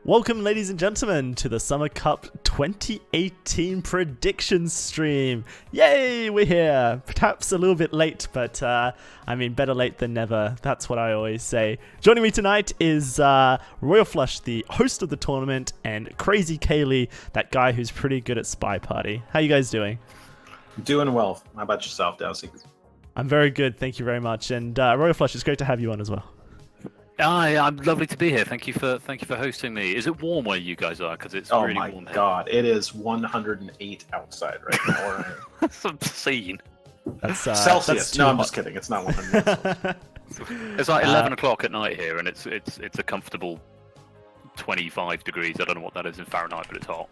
Welcome, ladies and gentlemen, to the Summer Cup 2018 predictions stream. Yay, we're here. Perhaps a little bit late, but better late than never. That's what I always say. Joining me tonight is Royal Flush, the host of the tournament, and Crazy Kaylee, that guy who's pretty good at SpyParty. How you guys doing? Doing well. How about yourself, Dowsy? I'm very good, thank you very much. And Royal Flush, it's great to have you on as well. Hi, I'm lovely to be here. Thank you for hosting me. Is it warm where you guys are? Because it's really warm here. Oh my god, it is 108 outside right now. That's obscene. That's Celsius. No, I'm just kidding. It's not 100. It's like 11 o'clock at night here, and it's a comfortable 25 degrees. I don't know what that is in Fahrenheit, but it's hot.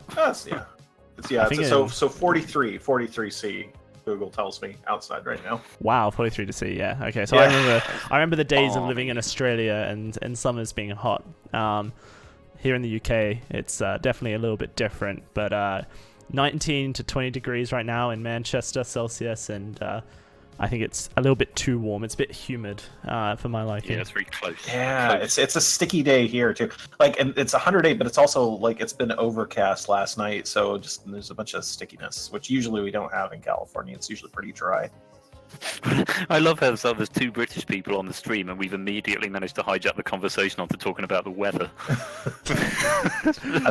So 43 C. Google tells me outside right now. Wow, 43 to see, yeah. Okay, so yeah. I remember the days of living in Australia and summers being hot. Here in the UK, it's definitely a little bit different, but 19 to 20 degrees right now in Manchester, Celsius, and I think it's a little bit too warm. It's a bit humid for my liking. Yeah, it's very close. Yeah, it's a sticky day here too. And it's 108, but it's also it's been overcast last night, so just there's a bunch of stickiness, which usually we don't have in California. It's usually pretty dry. I love how there's two British people on the stream, and we've immediately managed to hijack the conversation onto talking about the weather. I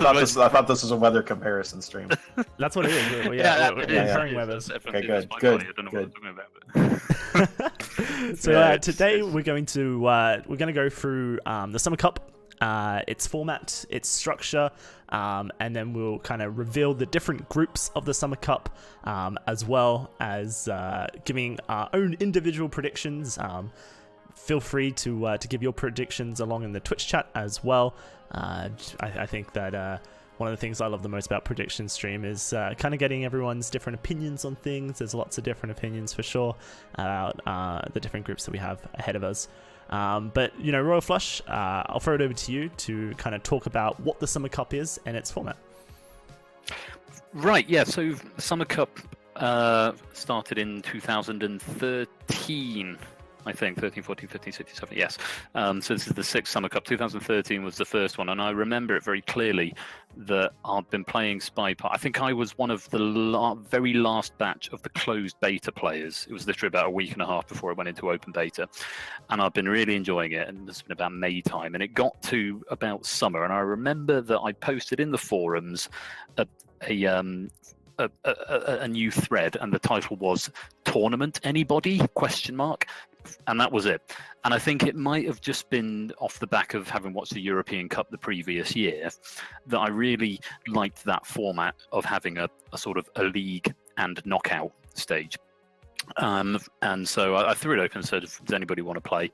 thought this was a weather comparison stream. That's what it is. We're comparing weathers. Okay, good. I don't know what I'm talking about. So today we're going to go through the Summer Cup, its format, its structure, and then we'll kind of reveal the different groups of the Summer Cup, as well as giving our own individual predictions. Feel free to give your predictions along in the Twitch chat as well. I think that one of the things I love the most about prediction stream is kind of getting everyone's different opinions on things. There's lots of different opinions for sure about the different groups that we have ahead of us. But Royal Flush, I'll throw it over to you to kind of talk about what the Summer Cup is and its format. Right, yeah, so Summer Cup started in 2013, I think, 13, 14, 15, 16, 17, yes. So this is the sixth Summer Cup. 2013 was the first one, and I remember it very clearly that I'd been playing SpyParty. I think I was one of the very last batch of the closed beta players. It was literally about a week and a half before it went into open beta, and I've been really enjoying it, and it's been about May time, and it got to about summer, and I remember that I posted in the forums a new thread, and the title was "Tournament Anybody?" ? And that was it. And I think it might have just been off the back of having watched the European Cup the previous year that I really liked that format of having a sort of a league and knockout stage. And so I threw it open and said, does anybody want to play?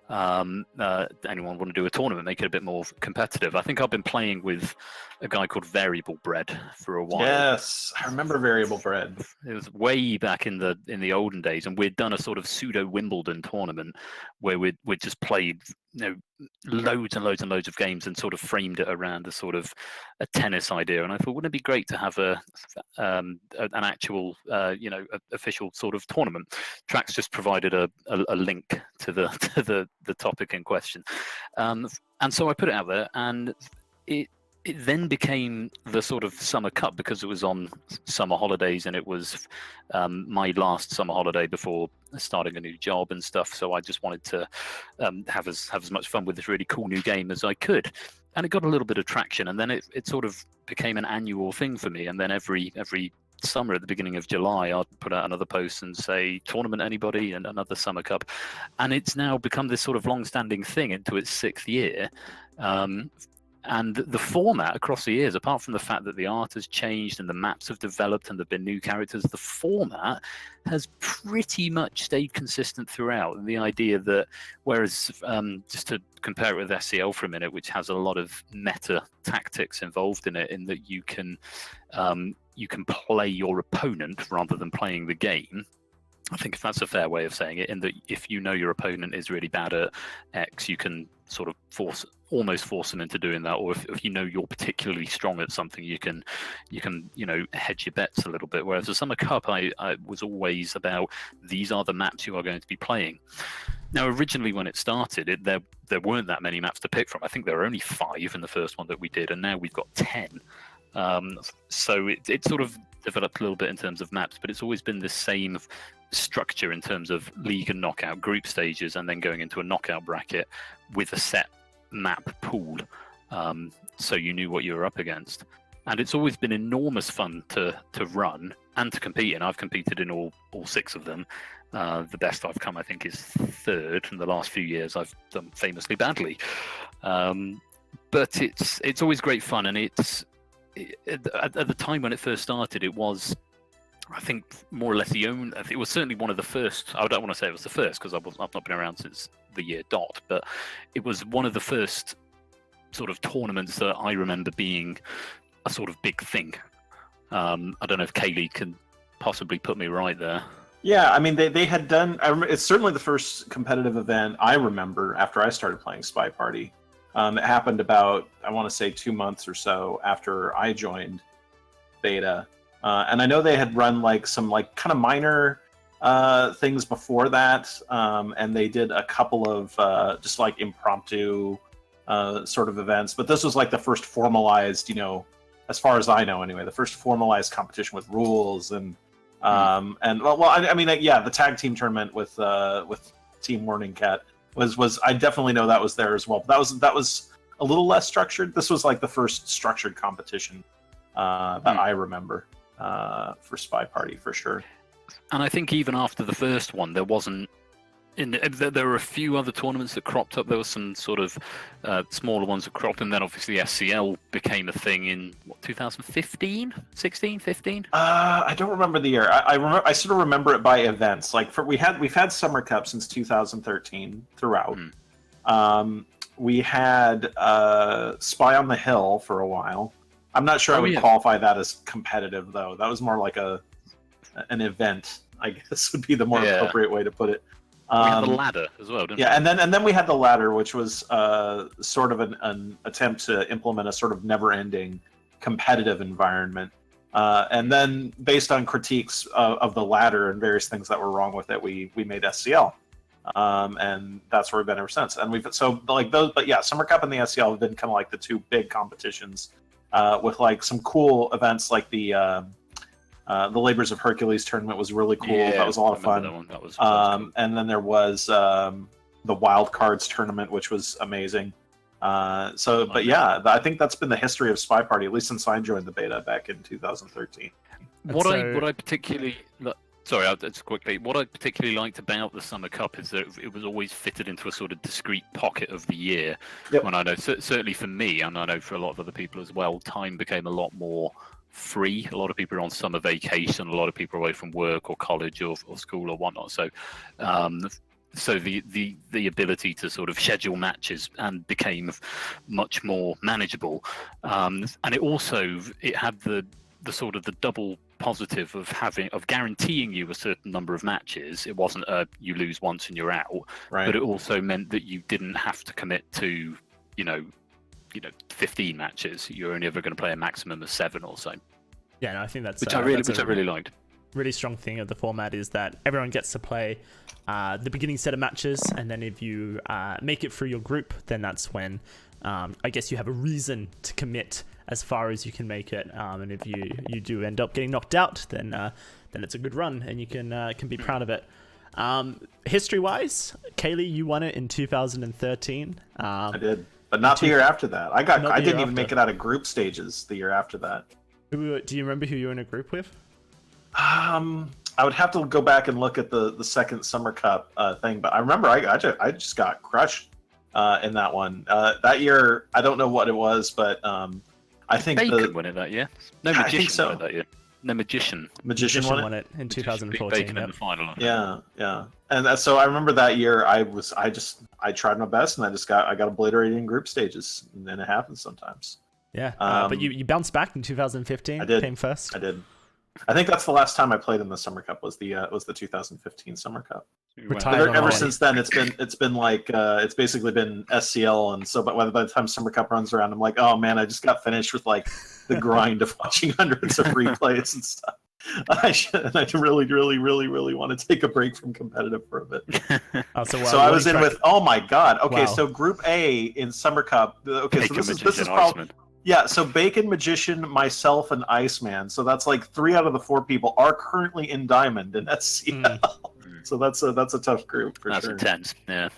Anyone want to do a tournament, make it a bit more competitive? I think I've been playing with a guy called Variable Bread for a while. Yes, I remember Variable Bread. It was way back in the olden days, and we'd done a sort of pseudo Wimbledon tournament where we'd just played loads and loads and loads of games and sort of framed it around a sort of a tennis idea. And I thought, wouldn't it be great to have an actual official sort of tournament? Trax just provided a link to the topic in question, and so I put it out there, and it then became the sort of Summer Cup because it was on summer holidays, and it was my last summer holiday before starting a new job and stuff. So I just wanted to have as much fun with this really cool new game as I could. And it got a little bit of traction, and then it sort of became an annual thing for me. And then every summer at the beginning of July, I'd put out another post and say, tournament anybody, and another Summer Cup. And it's now become this sort of long-standing thing into its sixth year. And the format across the years, apart from the fact that the art has changed and the maps have developed and there have been new characters, the format has pretty much stayed consistent throughout. And the idea that, whereas just to compare it with SCL for a minute, which has a lot of meta tactics involved in it, in that you can play your opponent rather than playing the game. I think if that's a fair way of saying it, in that if you know your opponent is really bad at X, you can sort of almost force them into doing that, or if you know you're particularly strong at something, you can hedge your bets a little bit. Whereas the Summer Cup, I was always about, these are the maps you are going to be playing. Now, originally when it started, there weren't that many maps to pick from. I think there were only 5 in the first one that we did, and now we've got 10. So it sort of developed a little bit in terms of maps, but it's always been the same structure in terms of league and knockout group stages, and then going into a knockout bracket with a set map pool, so you knew what you were up against. And it's always been enormous fun to run and to compete in. I've competed in all 6 of them. The best I've come, I think, is 3rd. In the last few years, I've done famously badly. But it's always great fun, and at the time when it first started, it was, I think, more or less it was certainly one of the first. I don't want to say it was the first because I've not been around since the year dot, but it was one of the first sort of tournaments that I remember being a sort of big thing. I don't know if Kaylee can possibly put me right there. Yeah, I mean, they had done. It's certainly the first competitive event I remember after I started playing SpyParty. It happened about, I want to say, 2 months or so after I joined beta, and I know they had run like some like kind of minor things before that, and they did a couple of just like impromptu sort of events. But this was like the first formalized, as far as I know anyway, the first formalized competition with rules and I mean, yeah, the tag team tournament with Team Warning Cat was I definitely know that was there as well. But that was a little less structured. This was like the first structured competition that I remember for SpyParty for sure. And I think even after the first one, there wasn't. There were a few other tournaments that cropped up. There was some sort of smaller ones that cropped, and then obviously SCL became a thing in 2015, 16, 15. I don't remember the year. I remember. I sort of remember it by events. Like we've had Summer Cup since 2013 throughout. We had Spy on the Hill for a while. I'm not sure I would qualify that as competitive though. That was more like an event, I guess would be the more appropriate way to put it. We had the ladder as well, didn't we? Yeah, and then we had the ladder, which was sort of an attempt to implement a sort of never-ending competitive environment. And then, based on critiques of the ladder and various things that were wrong with it, we made SCL, and that's where we've been ever since. And Summer Cup and the SCL have been kind of like the 2 big competitions, with like some cool events like the Labors of Hercules tournament was really cool. Yeah, that was a lot of fun. That was cool. And then there was the Wild Cards tournament, which was amazing. I think that's been the history of SpyParty, at least since I joined the beta back in 2013. What I particularly liked about the Summer Cup is that it was always fitted into a sort of discrete pocket of the year. Yep. When I know, certainly for me, and I know for a lot of other people as well, time became a lot more free. A lot of people are on summer vacation. A lot of people are away from work or college or school or whatnot. So, the ability to sort of schedule matches and became much more manageable. And it had the sort of the double positive of guaranteeing you a certain number of matches. It wasn't you lose once and you're out, right. But it also meant that you didn't have to commit to 15 matches. You're only ever going to play a maximum of 7 or so. Yeah, no, I think that's which I really liked. Really strong thing of the format is that everyone gets to play the beginning set of matches, and then if you make it through your group, then that's when I guess you have a reason to commit as far as you can make it. And if you do end up getting knocked out, then it's a good run, and you can be proud of it. History-wise, Kaylee, you won it in 2013. I did. But not the year after that. I didn't even make it out of group stages the year after that. Do you remember who you were in a group with? I would have to go back and look at the second Summer Cup thing, but I remember I just got crushed in that one. That year, I don't know what it was, but I think Bacon won it that year. No, Magician won it that year. No, Magician won it in 2014. Bacon in the final. Yeah. And so I remember that year I tried my best, and I got obliterated in group stages, and then it happens sometimes. Yeah, but you bounced back in 2015. I did. Came first. I did. I think that's the last time I played in the Summer Cup was the 2015 Summer Cup. Ever since then, it's been like it's basically been SCL, and so by the time Summer Cup runs around, I'm like, oh man, I just got finished with like the grind of watching hundreds of replays and stuff. I really, really, really, really want to take a break from competitive for a bit. So I was in with, oh my god. Okay, so Group A in Summer Cup. Okay, Bacon, so this is probably Iceman. yeah. So Bacon, Magician, myself, and Iceman. So that's like 3 out of the 4 people are currently in Diamond in SCL. So that's a tough group for That's sure. intense. Yeah.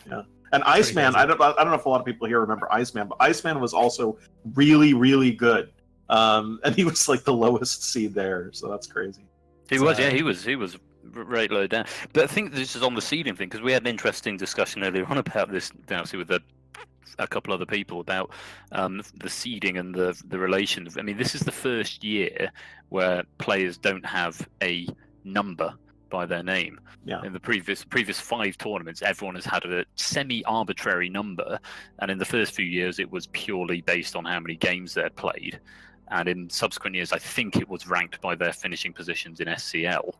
And Iceman, I don't know if a lot of people here remember Iceman, but Iceman was also really, really good. And he was like the lowest seed there, so that's crazy. He was right low down. But I think this is on the seeding thing, because we had an interesting discussion earlier on about this, obviously, with a couple other people about the seeding and the relations. I mean, this is the first year where players don't have a number by their name. Yeah. In the previous 5 tournaments, everyone has had a semi-arbitrary number, and in the first few years, it was purely based on how many games they'd played. And in subsequent years, I think it was ranked by their finishing positions in SCL.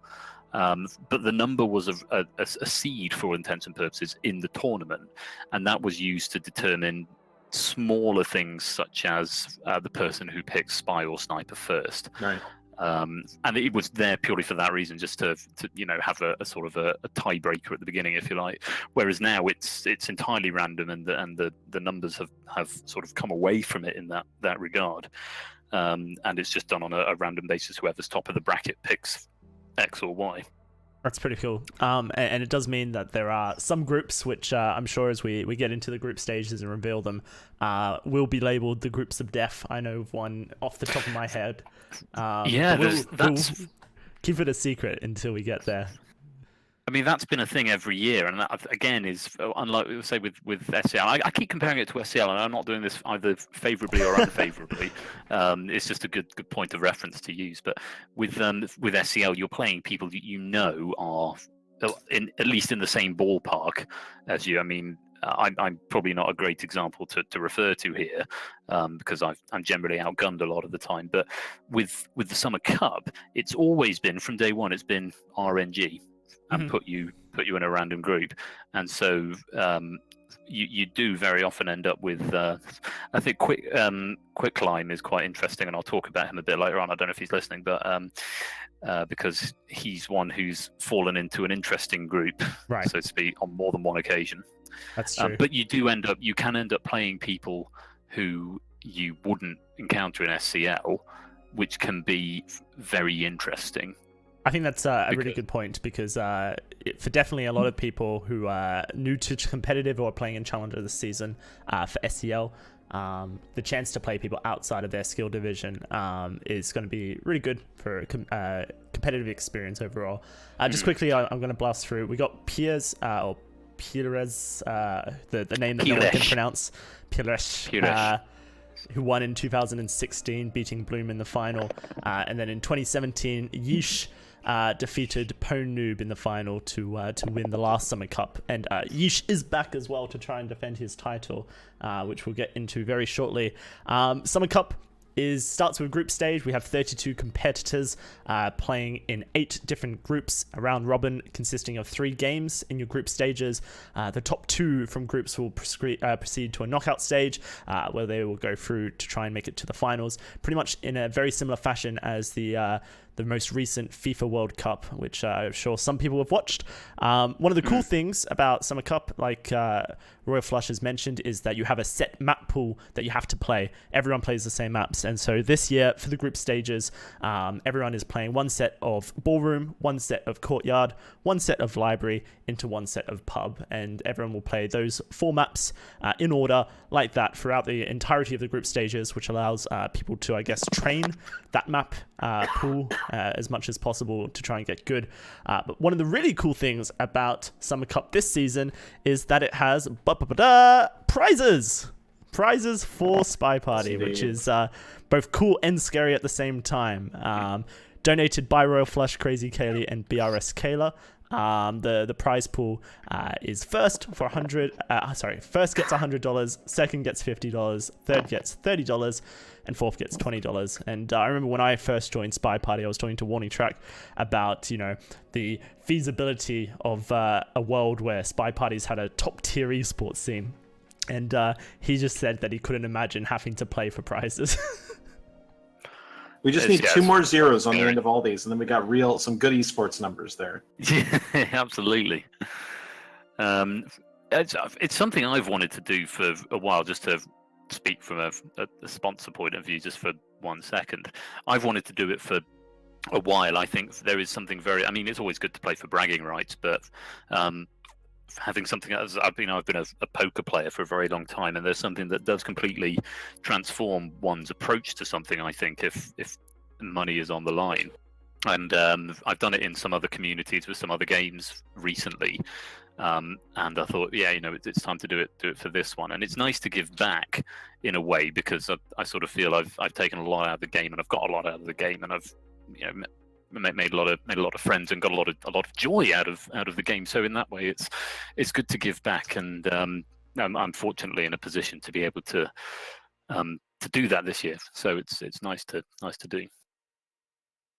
But the number was a seed for all intents and purposes in the tournament, and that was used to determine smaller things such as the person who picks Spy or Sniper first. Right. And it was there purely for that reason, just to have a sort of a tiebreaker at the beginning, if you like. Whereas now it's entirely random, and the numbers have sort of come away from it in that regard. And it's just done on a random basis. Whoever's top of the bracket picks X or Y. That's pretty cool. And it does mean that there are some groups which I'm sure as we get into the group stages and reveal them will be labelled the groups of death. I know of one off the top of my head. We'll keep it a secret until we get there. I mean, that's been a thing every year, and that, again, is unlike, say, with SCL. I keep comparing it to SCL, and I'm not doing this either favourably or unfavourably. It's just a good point of reference to use. But with SCL, you're playing people that you know are at least in the same ballpark as you. I mean, I'm probably not a great example to refer to here because I'm generally outgunned a lot of the time. But with the Summer Cup, it's always been, from day one, it's been RNG. And put you in a random group, and so you do very often end up with. I think Quick Climb is quite interesting, and I'll talk about him a bit later on. I don't know if he's listening, but because he's one who's fallen into an interesting group, right, so to speak, on more than one occasion. That's true. But you can end up playing people who you wouldn't encounter in SCL, which can be very interesting. I think that's a really good point, because for definitely a lot of people who are new to competitive or playing in Challenger this season for SCL, the chance to play people outside of their skill division is going to be really good for a competitive experience overall. Just quickly, I'm going to blast through. We got Piers, or Pires, the name that no one can pronounce, Pires. Who won in 2016, beating Bloom in the final. And then in 2017, Yeesh defeated Pone Noob in the final to win the last Summer Cup. And Yeesh is back as well to try and defend his title, which we'll get into very shortly. Summer Cup starts with group stage. We have 32 competitors playing in 8 different groups, a round robin consisting of 3 games in your group stages. The top 2 from groups will proceed to a knockout stage where they will go through to try and make it to the finals, pretty much in a very similar fashion as the most recent FIFA World Cup, which I'm sure some people have watched. One of the cool things about Summer Cup, like Royal Flush has mentioned, is that you have a set map pool that you have to play. Everyone plays the same maps. And so this year, for the group stages, everyone is playing 1 set of Ballroom, 1 set of Courtyard, 1 set of Library, into 1 set of Pub. And everyone will play those 4 maps in order like that throughout the entirety of the group stages, which allows people to, I guess, train that map pool as much as possible to try and get good. But one of the really cool things about Summer Cup this season is that it has prizes for SpyParty, which is both cool and scary at the same time. Donated by Royal Flush, Crazy Kaylee, and BRS Kayla. The prize pool is first for first gets $100, second gets $50, third gets $30, and fourth gets $20. And I remember when I first joined SpyParty, I was talking to Warning Track about the feasibility of a world where SpyParty's had a top tier esports scene, and he just said that he couldn't imagine having to play for prizes. We just need 2 more zeros on the end of all these, and then we got some good esports numbers there. Yeah, absolutely. It's something I've wanted to do for a while, just to speak from a sponsor point of view, just for 1 second. I've wanted to do it for a while. I think there is something I mean, it's always good to play for bragging rights, but having something as I've been a poker player for a very long time, and there's something that does completely transform one's approach to something, I think, if money is on the line. And I've done it in some other communities with some other games recently, and I thought, yeah, it's time to do it for this one. And it's nice to give back in a way, because I sort of feel I've taken a lot out of the game, and I've got a lot out of the game, and I've made a lot of friends and got a lot of joy out of the game. So in that way, it's good to give back, and I'm fortunately in a position to be able to do that this year. So it's nice to do.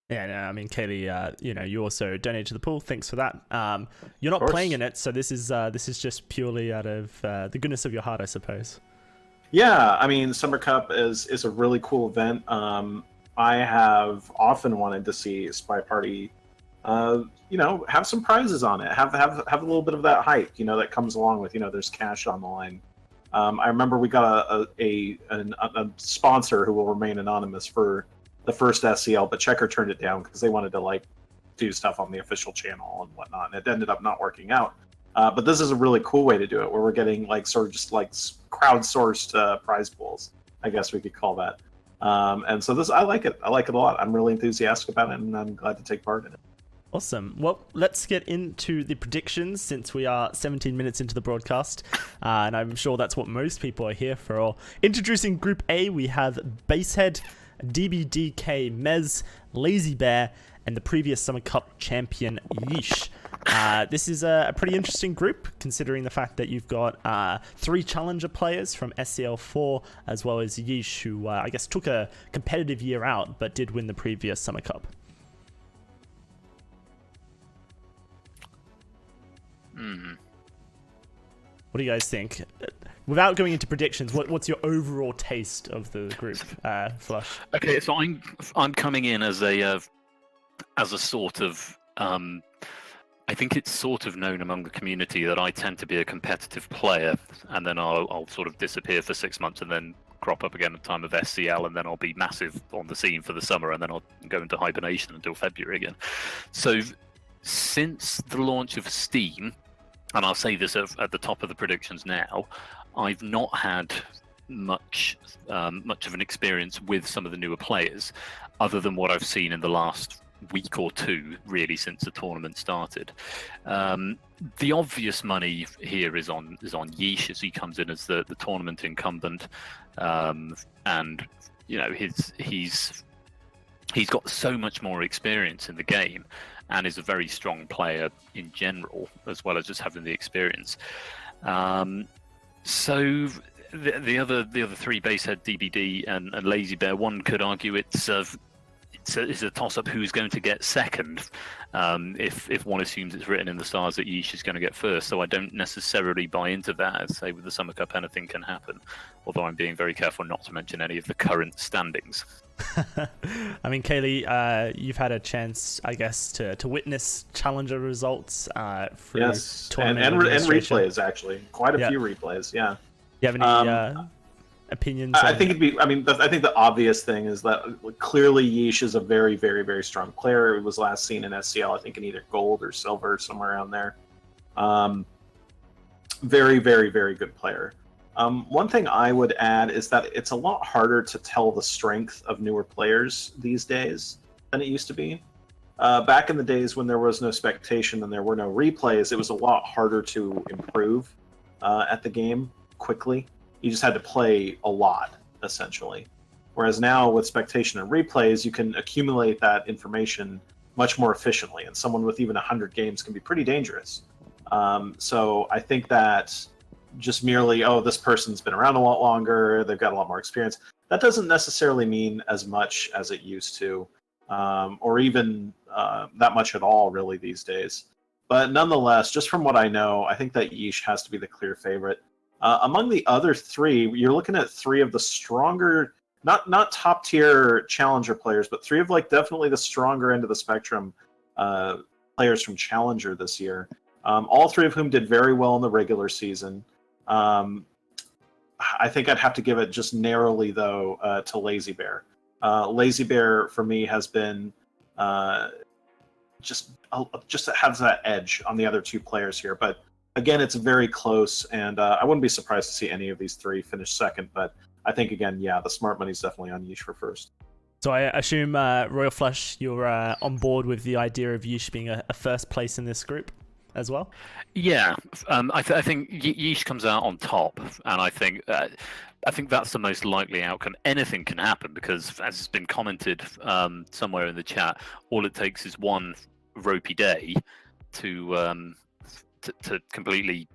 Yeah, no, I mean, Kaylee, you also donated to the pool. Thanks for that. You're not playing in it, so this is just purely out of the goodness of your heart, I suppose. Yeah, I mean, Summer Cup is a really cool event. I have often wanted to see SpyParty, have some prizes on it, have a little bit of that hype, that comes along with, there's cash on the line. I remember we got a sponsor who will remain anonymous for the first SCL, but Checker turned it down because they wanted to do stuff on the official channel and whatnot, and it ended up not working out. But this is a really cool way to do it, where we're getting sort of just crowdsourced prize pools, I guess we could call that. And so I like it. I like it a lot. I'm really enthusiastic about it, and I'm glad to take part in it. Awesome. Well, let's get into the predictions, since we are 17 minutes into the broadcast, and I'm sure that's what most people are here for. Introducing Group A, we have Basehead, DBDK, Mez, Lazy Bear, and the previous Summer Cup champion, Yeesh. This is a pretty interesting group, considering the fact that you've got 3 challenger players from SCL4, as well as Yeesh, who I guess took a competitive year out, but did win the previous Summer Cup. What do you guys think? Without going into predictions, what's your overall taste of the group, Flush? Okay, so I'm coming in as a sort of I think it's sort of known among the community that I tend to be a competitive player, and then I'll sort of disappear for 6 months and then crop up again at the time of SCL, and then I'll be massive on the scene for the summer, and then I'll go into hibernation until February again. So since the launch of Steam, and I'll say this at the top of the predictions now, I've not had much of an experience with some of the newer players, other than what I've seen in the last week or two, really, since the tournament started. The obvious money here is on Yeesh, as he comes in as the tournament incumbent, and he's got so much more experience in the game, and is a very strong player in general, as well as just having the experience. So the other 3, Basehead, DBD, and Lazy Bear, one could argue it's a toss-up who's going to get second, if one assumes it's written in the stars that Yeesh is going to get first. So I don't necessarily buy into that. I'd say with the Summer Cup, anything can happen, although I'm being very careful not to mention any of the current standings. I mean, Kaylee, you've had a chance, I guess, to witness challenger results through tournament and replays, actually. Quite a few replays, yeah. Do you have any opinions? I think I think the obvious thing is that clearly Yeesh is a very, very, very strong player. It was last seen in SCL, I think, in either gold or silver, somewhere around there. Very, very, very good player. One thing I would add is that it's a lot harder to tell the strength of newer players these days than it used to be. Back in the days when there was no spectation and there were no replays, it was a lot harder to improve at the game quickly. You just had to play a lot, essentially. Whereas now with spectation and replays, you can accumulate that information much more efficiently, and someone with even 100 games can be pretty dangerous. So I think that just merely, this person's been around a lot longer, they've got a lot more experience, that doesn't necessarily mean as much as it used to, or even that much at all, really, these days. But nonetheless, just from what I know, I think that Yeesh has to be the clear favorite. Among the other 3, you're looking at 3 of the stronger not top tier challenger players, but three of like definitely the stronger end of the spectrum players from Challenger this year. All three of whom did very well in the regular season. I think I'd have to give it just narrowly though to Lazy Bear. Lazy Bear for me has been just has that edge on the other two players here. But again, it's very close, and I wouldn't be surprised to see any of these three finish second. But I think again, yeah, the smart money's definitely on Yeesh for first. So I assume Royal Flush, you're on board with the idea of Yeesh being a first place in this group as well? Yeah, I think Yeesh comes out on top, and I think that's the most likely outcome. Anything can happen because, as has been commented somewhere in the chat, all it takes is one ropey day to completely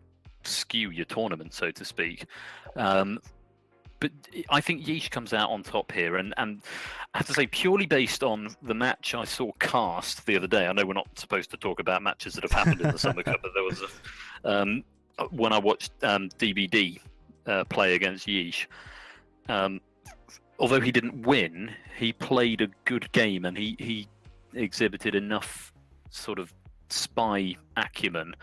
skew your tournament, so to speak. But I think Yeesh comes out on top here, and I have to say, purely based on the match I saw cast the other day. I know we're not supposed to talk about matches that have happened in the Summer Cup, but there was when I watched DBD play against Yeesh. Although he didn't win, he played a good game, and he exhibited enough sort of spy acumen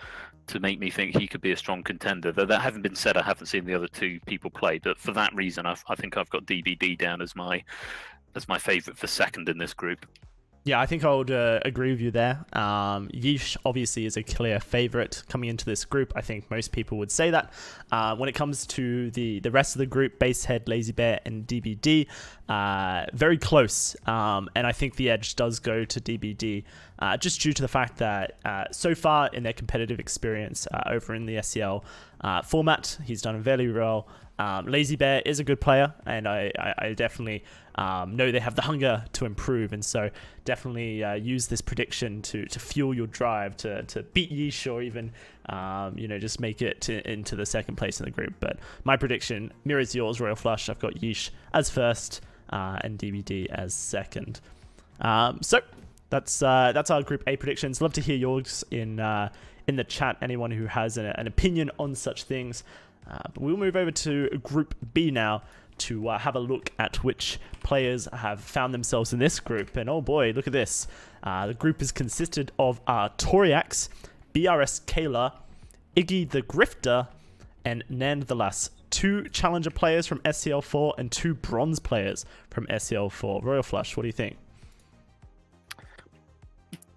to make me think he could be a strong contender. Though that having been said, I haven't seen the other two people play, but for that reason, I think I've got DBD down as my favourite for second in this group. Yeah, I think I would agree with you there. Yeesh obviously is a clear favourite coming into this group. I think most people would say that. When it comes to the rest of the group, Basehead, Lazy Bear, and DBD, very close. And I think the edge does go to DBD, just due to the fact that so far in their competitive experience over in the SCL format, he's done very well. Lazy Bear is a good player, and I definitely know they have the hunger to improve, and so definitely use this prediction to fuel your drive to beat Yeesh, or even just make it into the second place in the group. But my prediction mirrors yours, Royal Flush. I've got Yeesh as first and DBD as second. So that's our Group A predictions. Love to hear yours in the chat. Anyone who has an opinion on such things. But we'll move over to Group B now to have a look at which players have found themselves in this group. And oh boy, look at this. The group is consisted of Toriax, BRS Kayla, Iggy the Grifter, and Nand the Lass. 2 challenger players from SCL4 and 2 bronze players from SCL4. Royal Flush, what do you think?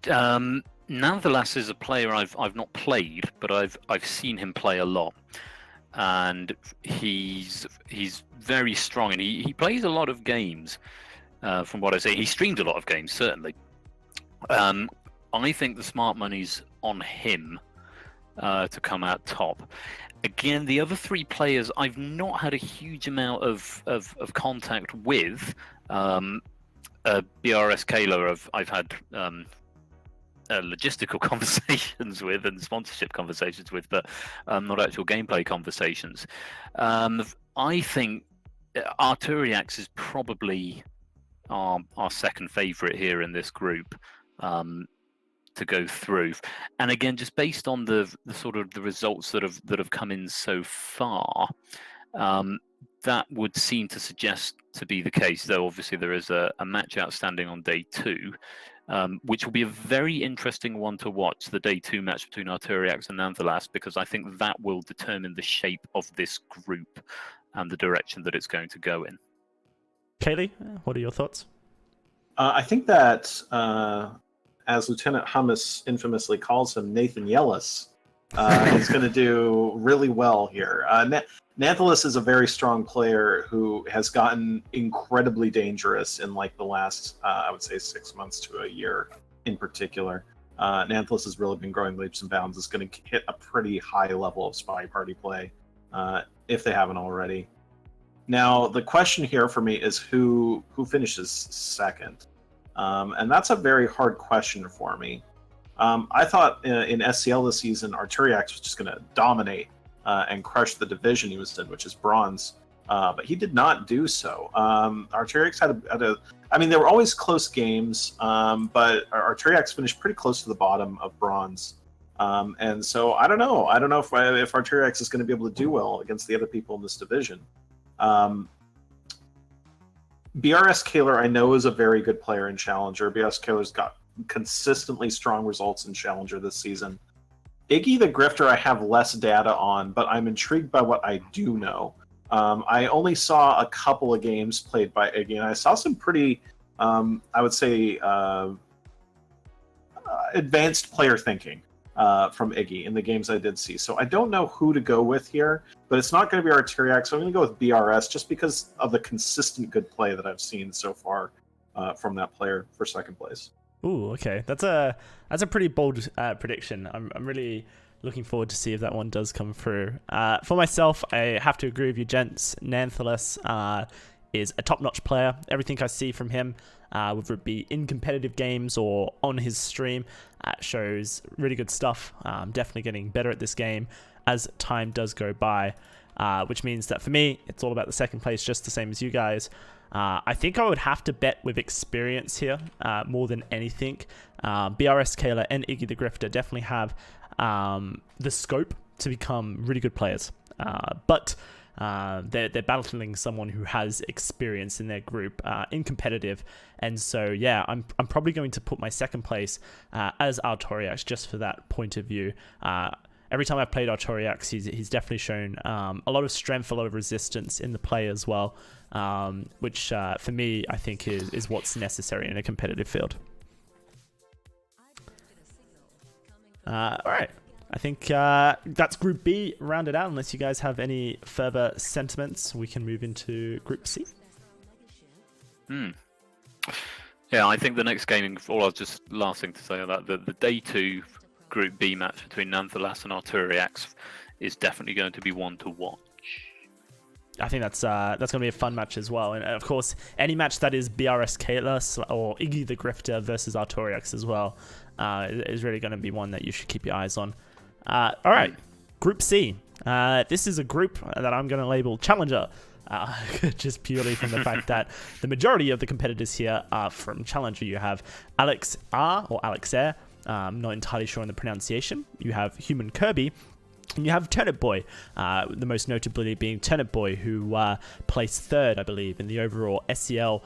Nand the Lass is a player I've not played, but I've seen him play a lot. And he's very strong, and he plays a lot of games. From what I say, he streams a lot of games, certainly. I think the smart money's on him to come out top. Again, the other 3 players I've not had a huge amount of contact with. BRS Kayla, I've had logistical conversations with and sponsorship conversations with, but not actual gameplay conversations. I think Arturiax is probably our second favourite here in this group to go through. And again, just based on the sort of the results that have come in so far, that would seem to suggest to be the case. Though obviously there is a match outstanding on day 2. Which will be a very interesting one to watch, the day 2 match between Arturiax and Nanthalas, because I think that will determine the shape of this group and the direction that it's going to go in. Kaylee, what are your thoughts? I think that, as Lieutenant Hummus infamously calls him, Nathan Yellis, is going to do really well here. Nanthalas is a very strong player who has gotten incredibly dangerous in like the last, I would say, 6 months to a year in particular. Nanthalas has really been growing leaps and bounds. Is going to hit a pretty high level of SpyParty play, if they haven't already. Now, the question here for me is who finishes second? And that's a very hard question for me. I thought in SCL this season, Arturiax was just going to dominate and crush the division he was in, which is bronze. But he did not do so. Arturiax had a I mean, there were always close games, but Arturiax finished pretty close to the bottom of bronze. And so I don't know. I don't know if Arturiax is going to be able to do well against the other people in this division. BRS Kaler, I know, is a very good player in Challenger. BRS Kaler's got consistently strong results in Challenger this season. Iggy the Grifter, I have less data on, but I'm intrigued by what I do know. I only saw a couple of games played by Iggy, and I saw some pretty, I would say, advanced player thinking from Iggy in the games I did see. So I don't know who to go with here, but it's not going to be Arteriac, so I'm going to go with BRS just because of the consistent good play that I've seen so far from that player for second place. Ooh, okay. That's a pretty bold prediction. I'm really looking forward to see if that one does come through. For myself, I have to agree with you, gents. Nanthalas is a top-notch player. Everything I see from him, whether it be in competitive games or on his stream, shows really good stuff. Definitely getting better at this game as time does go by, which means that for me, it's all about the second place, just the same as you guys. I think I would have to bet with experience here more than anything. BRS Kaler and Iggy the Grifter definitely have the scope to become really good players. But they're battling someone who has experience in their group in competitive. And so, yeah, I'm probably going to put my second place as Artoriax just for that point of view. Every time I've played Artoriax, he's definitely shown a lot of strength, a lot of resistance in the play as well, which for me, I think is what's necessary in a competitive field. All right. I think that's Group B rounded out. Unless you guys have any further sentiments, we can move into Group C. Yeah, I think the next game, last thing to say about the Day 2 Group B match between Nanthalas and Arturiax is definitely going to be one to watch. I think that's going to be a fun match as well. And of course, any match that is BRS Kaler or Iggy the Grifter versus Artoriax as well is really going to be one that you should keep your eyes on. All right, Group C. This is a group that I'm going to label Challenger, just purely from the fact that the majority of the competitors here are from Challenger. You have Alex R or Alex Air. I'm not entirely sure on the pronunciation. You have Human Kirby. And you have Turnip Boy, the most notably being Turnip Boy, who placed third, I believe, in the overall SEL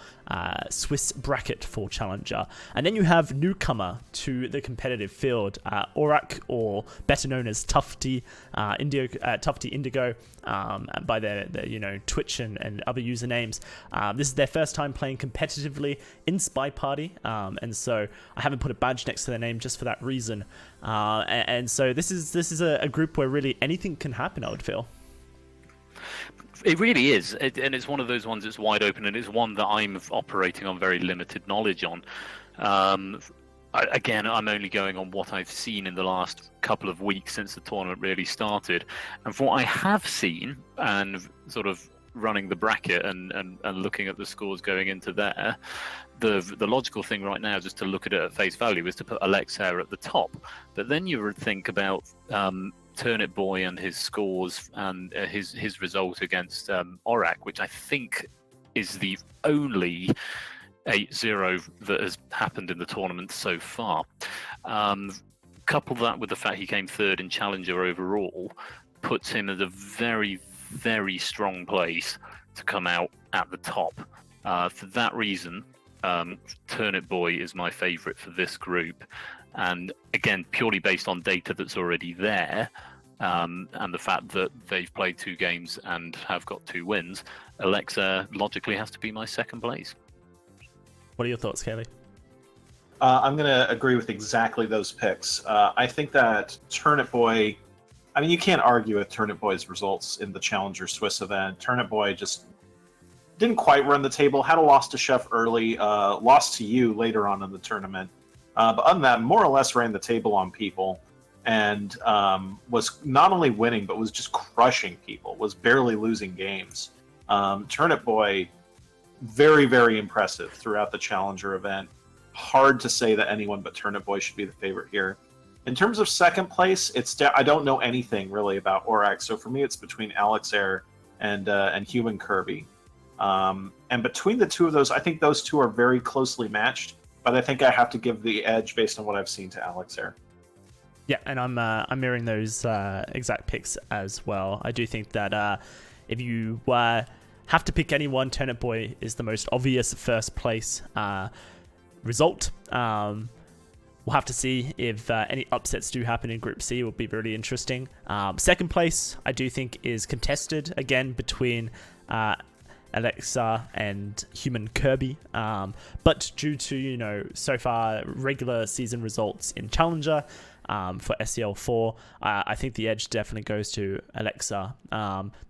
Swiss bracket for Challenger. And then you have newcomer to the competitive field, Aurak, or better known as Tufty Indigo, by their Twitch and other usernames. This is their first time playing competitively in SpyParty, and so I haven't put a badge next to their name just for that reason. And so this is a group where really anything can happen, I would feel. It really is, and it's one of those ones that's wide open, and it's one that I'm operating on very limited knowledge on. Again, I'm only going on what I've seen in the last couple of weeks since the tournament really started. And from what I have seen, and sort of running the bracket and looking at the scores going into there, the logical thing right now, just to look at it at face value, is to put Alexair at the top. But then you would think about Turnip Boy and his scores and his result against Aurak, which I think is the only 8-0 that has happened in the tournament so far. Couple that with the fact he came third in Challenger overall, puts him at a very, very strong place to come out at the top. For that reason, Turnip Boy is my favourite for this group. And again, purely based on data that's already there, and the fact that they've played 2 games and have got 2 wins, Alexa logically has to be my second place. What are your thoughts, Kaylee? I'm going to agree with exactly those picks. I think that Turnip Boy, I mean, you can't argue with Turnip Boy's results in the Challenger Swiss event. Turnip Boy just didn't quite run the table, had a loss to Chef early, lost to you later on in the tournament. But other than that, more or less ran the table on people, and was not only winning, but was just crushing people, was barely losing games. Turnip Boy, very, very impressive throughout the Challenger event. Hard to say that anyone but Turnip Boy should be the favorite here. In terms of second place, I don't know anything really about Aurak, so for me it's between Alex Air and Human Kirby. And between the two of those, I think those two are very closely matched, but I think I have to give the edge based on what I've seen to Alex Air. Yeah, and I'm mirroring those exact picks as well. I do think that if you have to pick anyone, Turnip Boy is the most obvious first place result. We'll have to see if any upsets do happen in Group C. It will be really interesting. Second place, I do think, is contested again between Alexa and Human Kirby. But due to, so far regular season results in Challenger for SEL4, I think the edge definitely goes to Alexa.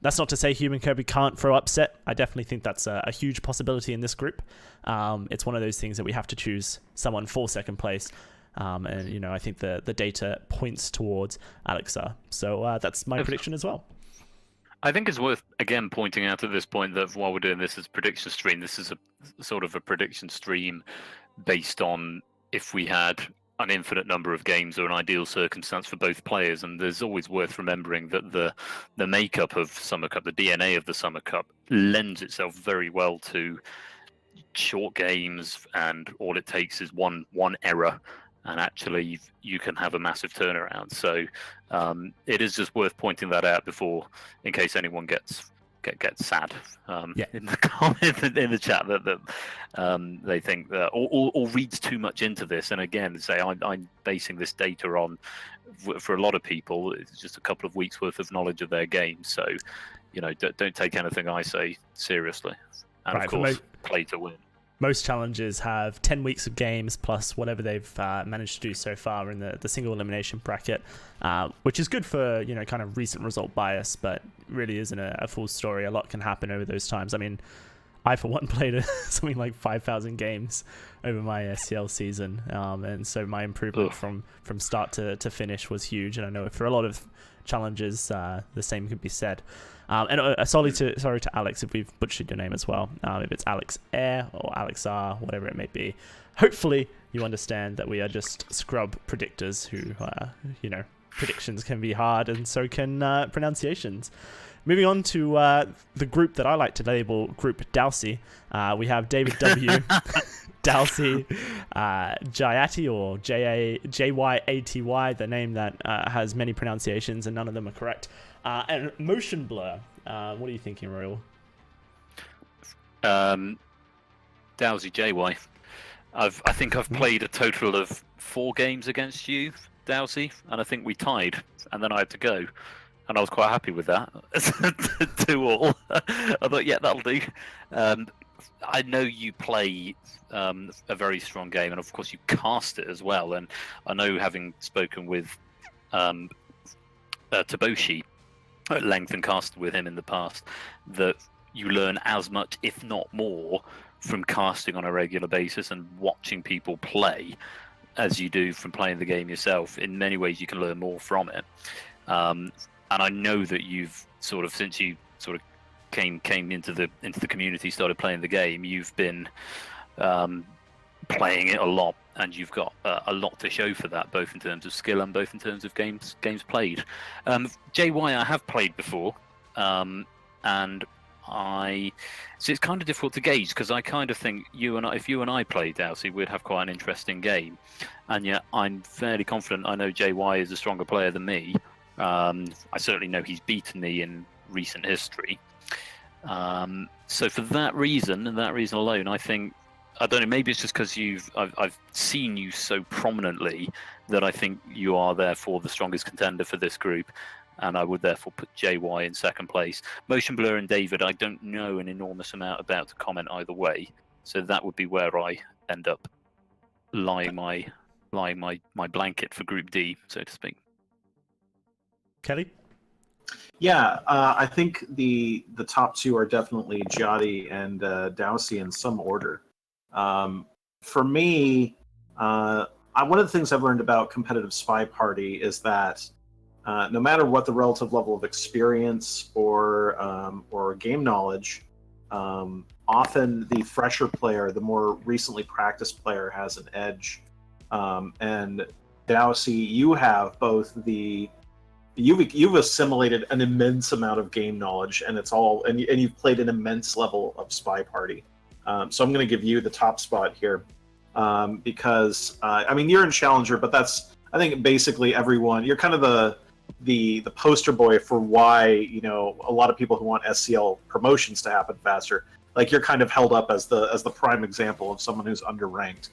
That's not to say Human Kirby can't throw upset. I definitely think that's a huge possibility in this group. It's one of those things that we have to choose someone for second place. And I think the data points towards Alexa. So that's my prediction as well. I think it's worth, again, pointing out at this point that while we're doing this as prediction stream, this is a sort of a prediction stream based on if we had an infinite number of games or an ideal circumstance for both players. And there's always worth remembering that the makeup of Summer Cup, the DNA of the Summer Cup, lends itself very well to short games, and all it takes is one error, and actually you can have a massive turnaround. So it is just worth pointing that out before, in case anyone gets sad in the comment in the chat that they think that or reads too much into this. And again, say I'm basing this data on, for a lot of people, it's just a couple of weeks worth of knowledge of their game. So don't take anything I say seriously. And of course, play to win. Most challenges have 10 weeks of games plus whatever they've managed to do so far in the single elimination bracket, which is good for, kind of recent result bias, but really isn't a full story. A lot can happen over those times. I mean, I, for one, played something like 5,000 games over my SCL season, and so my improvement from start to finish was huge, and I know for a lot of challenges, the same could be said. And sorry to Alex if we've butchered your name as well. If it's Alex Air or Alex R, whatever it may be. Hopefully you understand that we are just scrub predictors who, predictions can be hard, and so can pronunciations. Moving on to the group that I like to label Group Dowsey. We have David W, Dowsey, Jayati or Jyaty, the name that has many pronunciations and none of them are correct. And Motion Blur. What are you thinking, Royal? Dowsey JY. I think I've played a total of 4 games against you, Dowsey, and I think we tied, and then I had to go. And I was quite happy with that. 2-2. I thought, yeah, that'll do. I know you play a very strong game, and of course you cast it as well. And I know, having spoken with Taboshi at length and casted with him in the past, that you learn as much, if not more, from casting on a regular basis and watching people play as you do from playing the game yourself. In many ways, you can learn more from it. And I know that you've since you came into the community, started playing the game, you've been playing it a lot, and you've got a lot to show for that, both in terms of skill and both in terms of games played. JY I have played before, and so it's kind of difficult to gauge, because I kind of think if you and I played, Dowsey, we'd have quite an interesting game, and yet I'm fairly confident I know JY is a stronger player than me. I certainly know he's beaten me in recent history. So for that reason, and that reason alone, I think, I don't know, maybe it's just because I've seen you so prominently that I think you are therefore the strongest contender for this group, and I would therefore put JY in second place. Motion Blur and David, I don't know an enormous amount about to comment either way, so that would be where I end up lying my blanket for Group D, so to speak. Kelly? Yeah, I think the top 2 are definitely Jyoti and Dowsey in some order. For me, one of the things I've learned about competitive SpyParty is that no matter what the relative level of experience or game knowledge, often the fresher player, the more recently practiced player, has an edge. And Dowsey, you have both you've assimilated an immense amount of game knowledge, and and you've played an immense level of SpyParty. So I'm going to give you the top spot here, because you're in Challenger, but that's, I think, basically everyone. You're kind of the poster boy for why, you know, a lot of people who want SCL promotions to happen faster. Like, you're kind of held up as the prime example of someone who's underranked.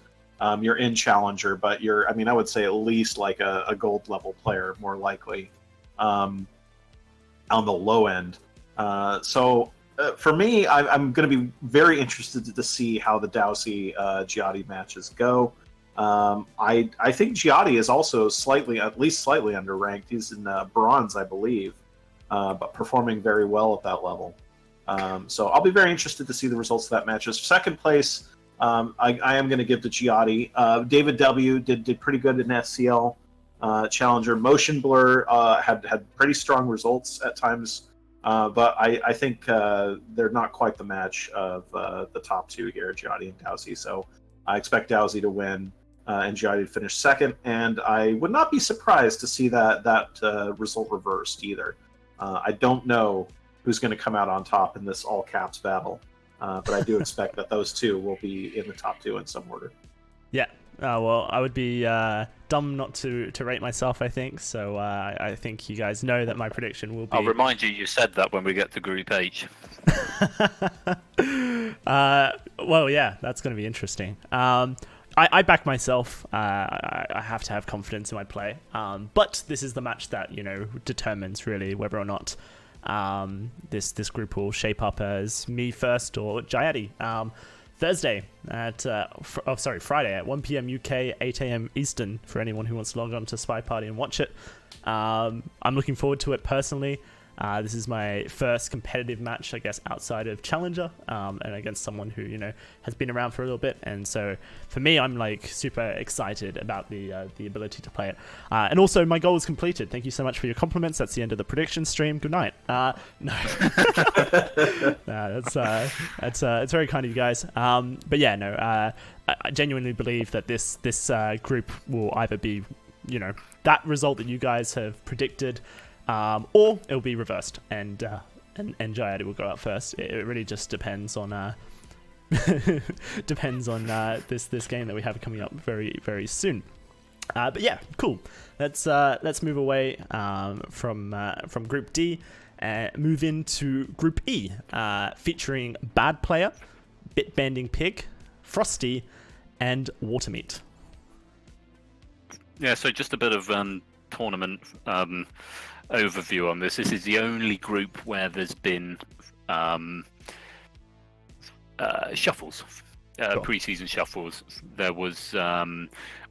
You're in Challenger, but you're, I mean, I would say at least like a gold level player, more likely, on the low end. For me, I'm going to be very interested to see how the Dowsey Giotti matches go. I think Giotti is also at least slightly underranked. He's in bronze, I believe, but performing very well at that level. So I'll be very interested to see the results of that match. As second place, I am going to give to Giotti. David W. did pretty good in SCL Challenger. Motion Blur had pretty strong results at times, but I think they're not quite the match of the top two here, Giotti and Dowsey. So I expect Dowsey to win and Giotti to finish second, and I would not be surprised to see that result reversed either. I don't know who's going to come out on top in this all caps battle, but I do expect that those two will be in the top two in some order. Yeah. Well, I would be dumb not to rate myself, I think. So I think you guys know that my prediction will be... I'll remind you said that when we get to Group H. Well, yeah, that's going to be interesting. I back myself. I have to have confidence in my play. But this is the match that, you know, determines really whether or not this group will shape up as me first or Giotti. Thursday at Friday at 1 p.m. UK, 8 a.m. Eastern for anyone who wants to log on to SpyParty and watch it. I'm looking forward to it personally. This is my first competitive match, I guess, outside of Challenger, and against someone who, you know, has been around for a little bit. And so for me, I'm like super excited about the ability to play it. And also, my goal is completed. Thank you so much for your compliments. That's the end of the prediction stream. Good night. No, it's very kind of you guys. But yeah, no, I genuinely believe that this group will either be, you know, that result that you guys have predicted, or it'll be reversed, and Giotti will go out first. It really just depends on this game that we have coming up very, very soon. But yeah, cool. Let's move away from Group D and move into Group E, featuring Bad Player, Bitbanding Pig, Frosty, and Watermeat. Yeah, so just a bit of tournament overview on this. This is the only group where there's been shuffles, pre-season shuffles. There was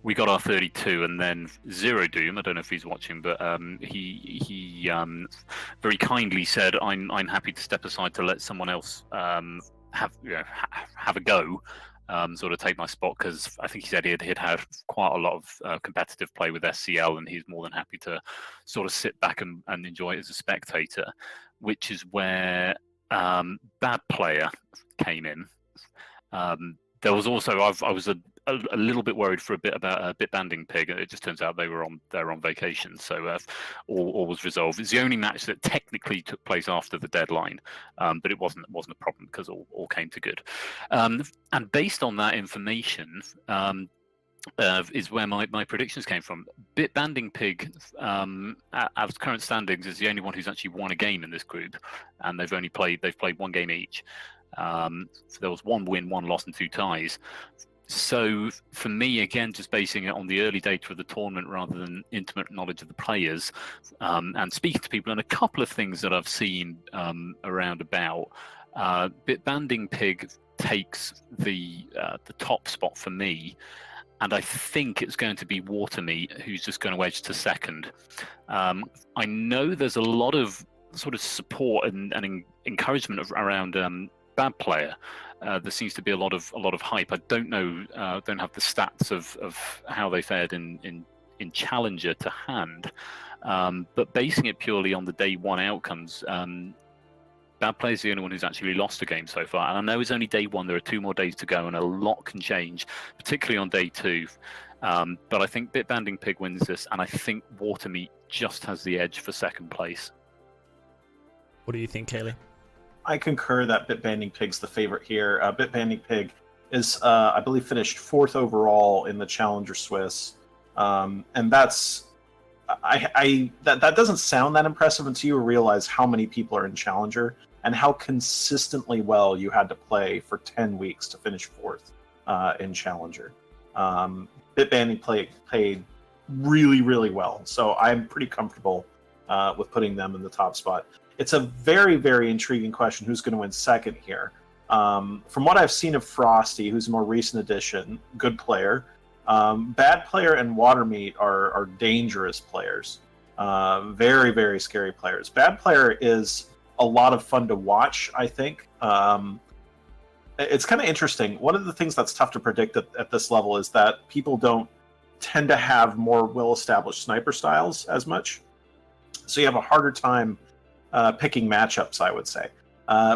we got our 32, and then Zero Doom. I don't know if he's watching, but he very kindly said, "I'm happy to step aside to let someone else have a go." Sort of take my spot, because I think he said he'd had quite a lot of competitive play with SCL, and he's more than happy to sort of sit back and enjoy it as a spectator, which is where Bad Player came in. There was also I was a little bit worried for a bit about Bitbanding Pig. It just turns out they're on vacation, so all was resolved. It's the only match that technically took place after the deadline, but it wasn't a problem because all came to good. And based on that information, is where my predictions came from. Bitbanding Pig, at current standings, is the only one who's actually won a game in this group, and they've played one game each. So there was one win, one loss, and 2 ties. So for me, again, just basing it on the early data of the tournament rather than intimate knowledge of the players, and speaking to people, and a couple of things that I've seen around about, Bitbanding Pig takes the top spot for me, and I think it's going to be Watermeat who's just going to edge to second. I know there's a lot of sort of support and encouragement around Bad Player. There seems to be a lot of hype. I don't know, don't have the stats of how they fared in Challenger to hand, but basing it purely on the day one outcomes, Bad Player is the only one who's actually lost a game so far. And I know it's only day one. There are 2 more days to go, and a lot can change, particularly on day 2. But I think Bitbanding Pig wins this, and I think Watermeat just has the edge for second place. What do you think, Kaylee? I concur that Bitbanding Pig's the favorite here. Bitbanding Pig is, I believe, finished 4th overall in the Challenger Swiss, and that's that doesn't sound that impressive until you realize how many people are in Challenger and how consistently well you had to play for 10 weeks to finish fourth in Challenger. Bitbanding played really, really well, so I'm pretty comfortable with putting them in the top spot. It's a very, very intriguing question, who's going to win second here. From what I've seen of Frosty, who's a more recent addition, good player. Bad Player and Watermeat are dangerous players. Very, very scary players. Bad Player is a lot of fun to watch, I think. It's kind of interesting. One of the things that's tough to predict at this level is that people don't tend to have more well-established sniper styles as much. So you have a harder time picking matchups, I would say.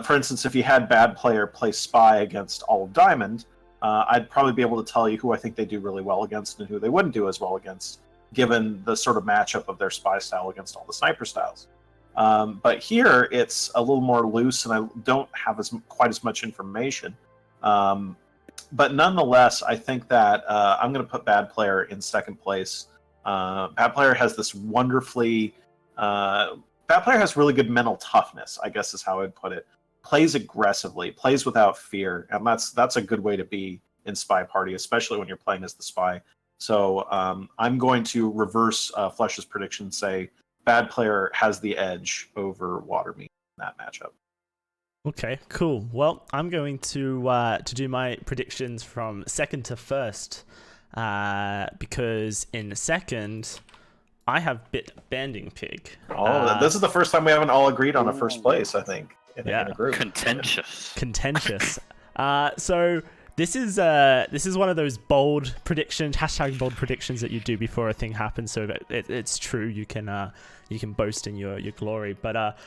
For instance, if you had Bad Player play Spy against All of Diamond, I'd probably be able to tell you who I think they do really well against and who they wouldn't do as well against, given the sort of matchup of their Spy style against all the sniper styles. But here, it's a little more loose, and I don't have quite as much information. But nonetheless, I think that I'm going to put Bad Player in second place. Bad Player has this wonderfully... Bad Player has really good mental toughness, I guess is how I'd put it. Plays aggressively, plays without fear, and that's a good way to be in SpyParty, especially when you're playing as the spy. So I'm going to reverse Flesh's prediction, say Bad Player has the edge over Watermeat in that matchup. Okay, cool. Well, I'm going to do my predictions from second to first, because in second, I have Bitbanding Pig. Oh, this is the first time we haven't all agreed on a first place, I think, in a group. Contentious. So this is one of those bold predictions, #bold predictions that you do before a thing happens, so that it's true. You can boast in your glory. But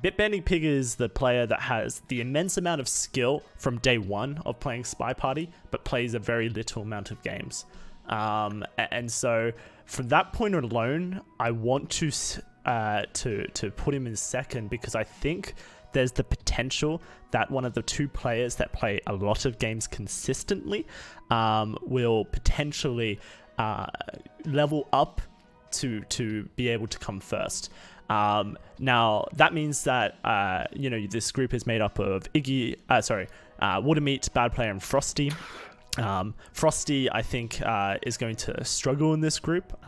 Bitbanding Pig is the player that has the immense amount of skill from day one of playing SpyParty, but plays a very little amount of games. And so from that point alone, I want to put him in second, because I think there's the potential that one of the two players that play a lot of games consistently will potentially level up to be able to come first. Now that means that this group is made up of Watermeat, Bad Player, and Frosty. Frosty, I think, is going to struggle in this group.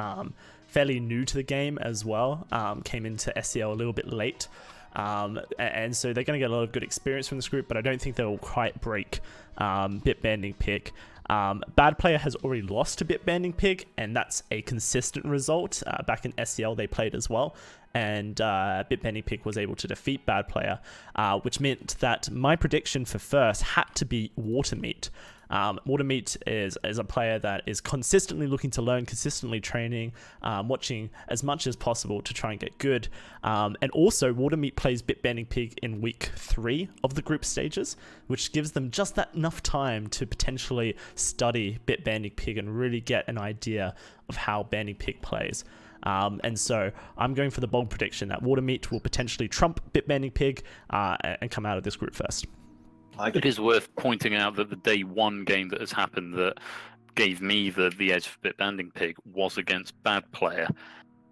Fairly new to the game as well. Came into SEL a little bit late. And so they're going to get a lot of good experience from this group, but I don't think they'll quite break Bitbanding Pig. Bad Player has already lost to Bitbanding Pig, and that's a consistent result. Back in SEL, they played as well, and Bitbanding Pig was able to defeat Bad Player, which meant that my prediction for first had to be Watermeat. Watermeat is a player that is consistently looking to learn, consistently training, watching as much as possible to try and get good. And also, Watermeat plays Bitbanding Pig in week 3 of the group stages, which gives them just that enough time to potentially study Bitbanding Pig and really get an idea of how Banding Pig plays. And so I'm going for the bold prediction that Watermeat will potentially trump Bitbanding Pig and come out of this group first. It is worth pointing out that the day one game that has happened that gave me the edge for Bitbanding Pig was against Bad Player,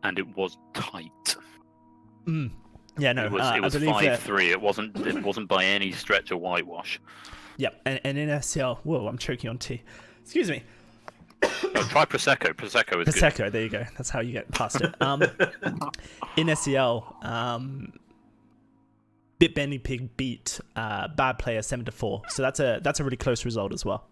and it was tight. Yeah, no, it was 5-3. It wasn't by any stretch a whitewash. Yep, and in SCL, whoa, I'm choking on tea. Excuse me. Try Prosecco. Prosecco is Prosecco, good. there you go. That's how you get past it. In SEL, Bitbanding Pig beat Bad Player 7-4, so that's a really close result as well.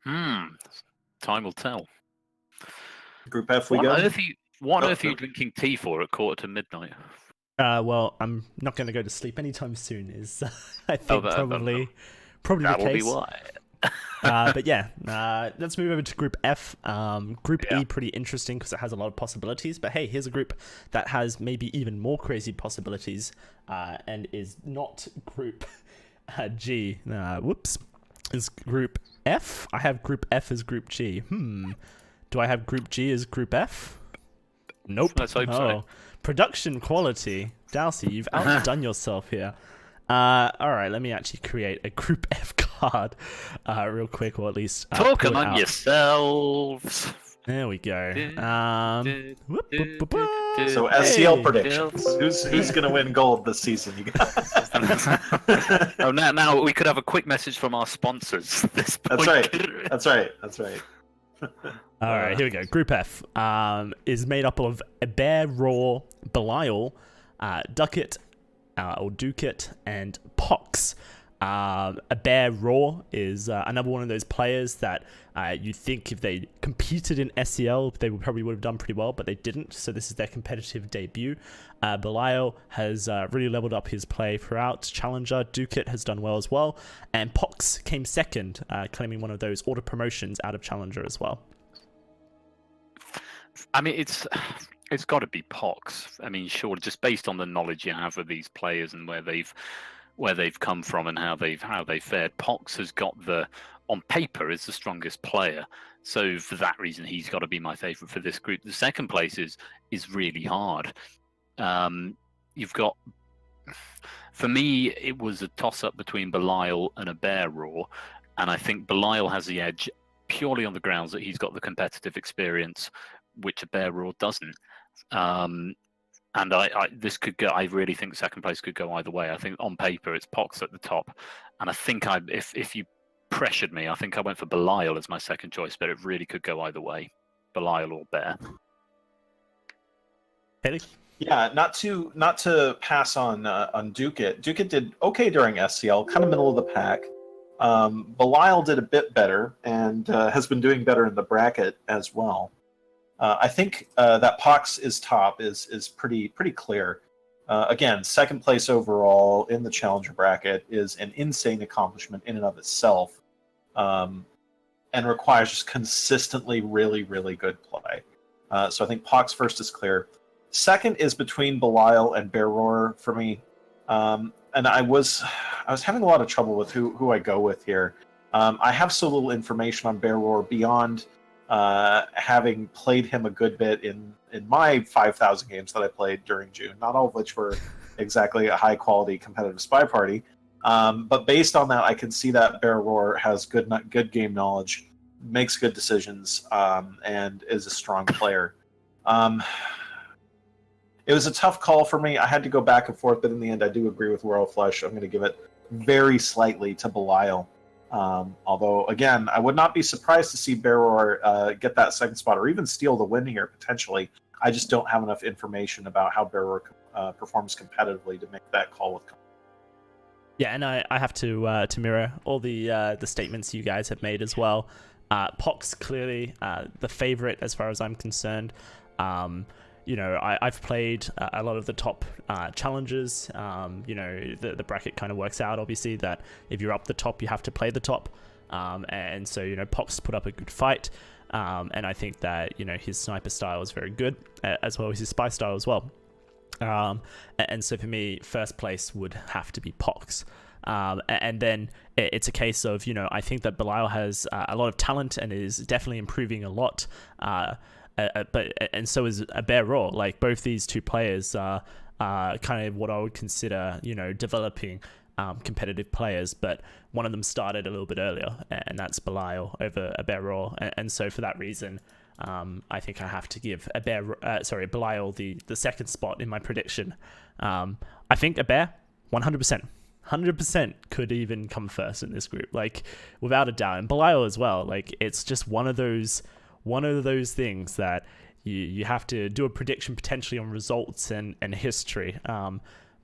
Time will tell. Group F, we go. What on earth are you drinking tea for at 1:45? Well, I'm not going to go to sleep anytime soon. Is I think probably the case. That will be why. But yeah, let's move over to Group F. Group E, pretty interesting because it has a lot of possibilities. But hey, here's a group that has maybe even more crazy possibilities and is not Group G. Whoops. Is Group F? I have Group F as Group G. Do I have Group G as Group F? Nope. Let's hope so. Production quality. Dalsy, you've outdone yourself here. All right, let me actually create a Group F card. card real quick, or at least Talk pull it among out. yourselves. There we go. Whoop, whoop, whoop, whoop. So Hey. SCL predictions. Who's going to win gold this season? You guys? Oh, now we could have a quick message from our sponsors. At this point. That's right. All right, here we go. Group F is made up of Bear, Raw, Belial, Ducat, or Ducat, and Pox. A Bear Raw is another one of those players that you think if they competed in SEL, they probably would have done pretty well, but they didn't. So this is their competitive debut. Belial has really leveled up his play throughout Challenger. Ducat has done well as well. And Pox came second, claiming one of those auto promotions out of Challenger as well. I mean, it's got to be Pox. I mean, sure, just based on the knowledge you have of these players and where they've come from and how they've fared. Pox has got on paper is the strongest player. So for that reason, he's got to be my favorite for this group. The second place is really hard. You've got, for me, it was a toss-up between Belial and a Bear Raw, and I think Belial has the edge purely on the grounds that he's got the competitive experience, which a Bear Raw doesn't. And this could go. I really think second place could go either way. I think on paper it's Pox at the top, and I think if you pressured me, I think I went for Belial as my second choice, but it really could go either way, Belial or Bear. Haley? Yeah, not to pass on Ducat. Ducat did okay during SCL, kind of middle of the pack. Belial did a bit better and has been doing better in the bracket as well. I think that Pox is top is pretty clear. Again, second place overall in the Challenger bracket is an insane accomplishment in and of itself, and requires just consistently really good play. So I think Pox first is clear. Second is between Belial and Bear Roar for me, and I was having a lot of trouble with who I go with here. I have so little information on Bear Roar beyond having played him a good bit in my 5,000 games that I played during June, not all of which were exactly a high quality competitive SpyParty. But based on that, I can see that Bear Roar has good game knowledge, makes good decisions, and is a strong player. It was a tough call for me. I had to go back and forth, but in the end, I do agree with Royal Flush. I'm going to give it very slightly to Belial. Although, again, I would not be surprised to see Bear Roar get that second spot or even steal the win here, potentially. I just don't have enough information about how Bear Roar performs competitively to make that call with confidence. Yeah, and I have to mirror all the statements you guys have made as well. Pox clearly the favorite as far as I'm concerned. I've played a lot of the top challenges. The bracket kind of works out, obviously, that if you're up the top, you have to play the top. And so, Pox put up a good fight. And I think that, his sniper style is very good, as well as his spy style as well. And so for me, first place would have to be Pox. And then it's a case of, I think that Belial has a lot of talent and is definitely improving a lot. And so is a Bear Raw. Like, both these two players are kind of what I would consider, developing competitive players, but one of them started a little bit earlier, and that's Belial over a Bear Raw. And so for that reason, I think I have to give Belial the second spot in my prediction. I think a Bear, 100% could even come first in this group, like, without a doubt. And Belial as well. Like, it's just one of those things that you have to do a prediction potentially on results and history.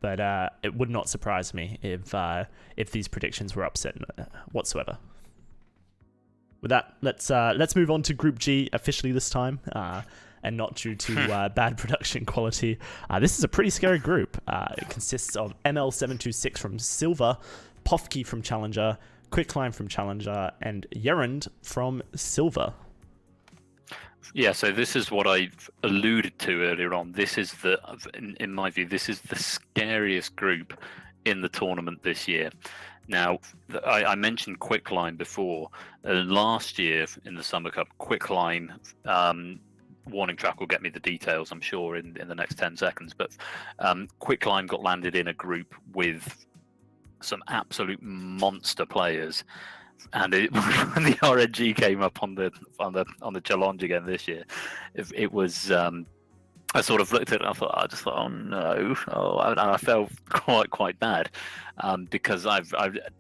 But it would not surprise me if these predictions were upset whatsoever. With that, let's move on to Group G officially this time, and not due to bad production quality. This is a pretty scary group. It consists of ML726 from Silver, Pofke from Challenger, Quicklime from Challenger, and Yerund from Silver. Yeah, so this is what I've alluded to earlier on. This is in my view, this is the scariest group in the tournament this year. Now, I mentioned Quicklime before. Last year in the Summer Cup, Quicklime, warning track will get me the details, I'm sure, in the next 10 seconds. But Quicklime got landed in a group with some absolute monster players. And when the RNG came up on the challenge again this year, it was I sort of looked at it and I just thought, oh no, and I felt quite bad because I've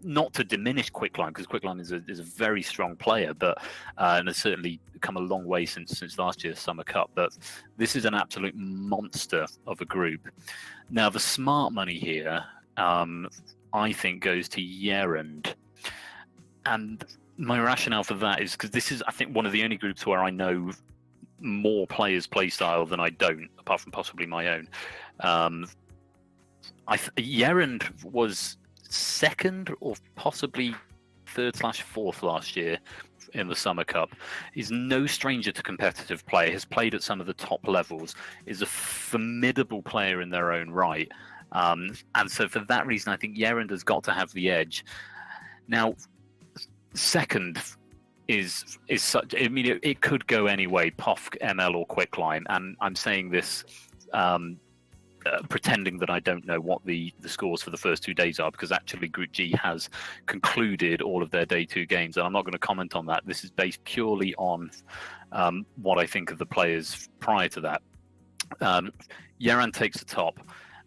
not to diminish Quicklime, because Quicklime is a very strong player, but and has certainly come a long way since last year's Summer Cup. But this is an absolute monster of a group. Now the smart money here, I think, goes to Yerand. And my rationale for that is because this is, I think, one of the only groups where I know more players' playstyle than I don't, apart from possibly my own. Yerand was second or possibly third/fourth last year in the Summer Cup. He's no stranger to competitive play, has played at some of the top levels, is a formidable player in their own right. And so for that reason, I think Yerand has got to have the edge. Now, second is such. I mean, it could go anyway. POF, ML, or Quicklime, and I'm saying this pretending that I don't know what the scores for the first 2 days are, because actually Group G has concluded all of their day 2 games, and I'm not going to comment on that. This is based purely on what I think of the players prior to that. Yaran takes the top,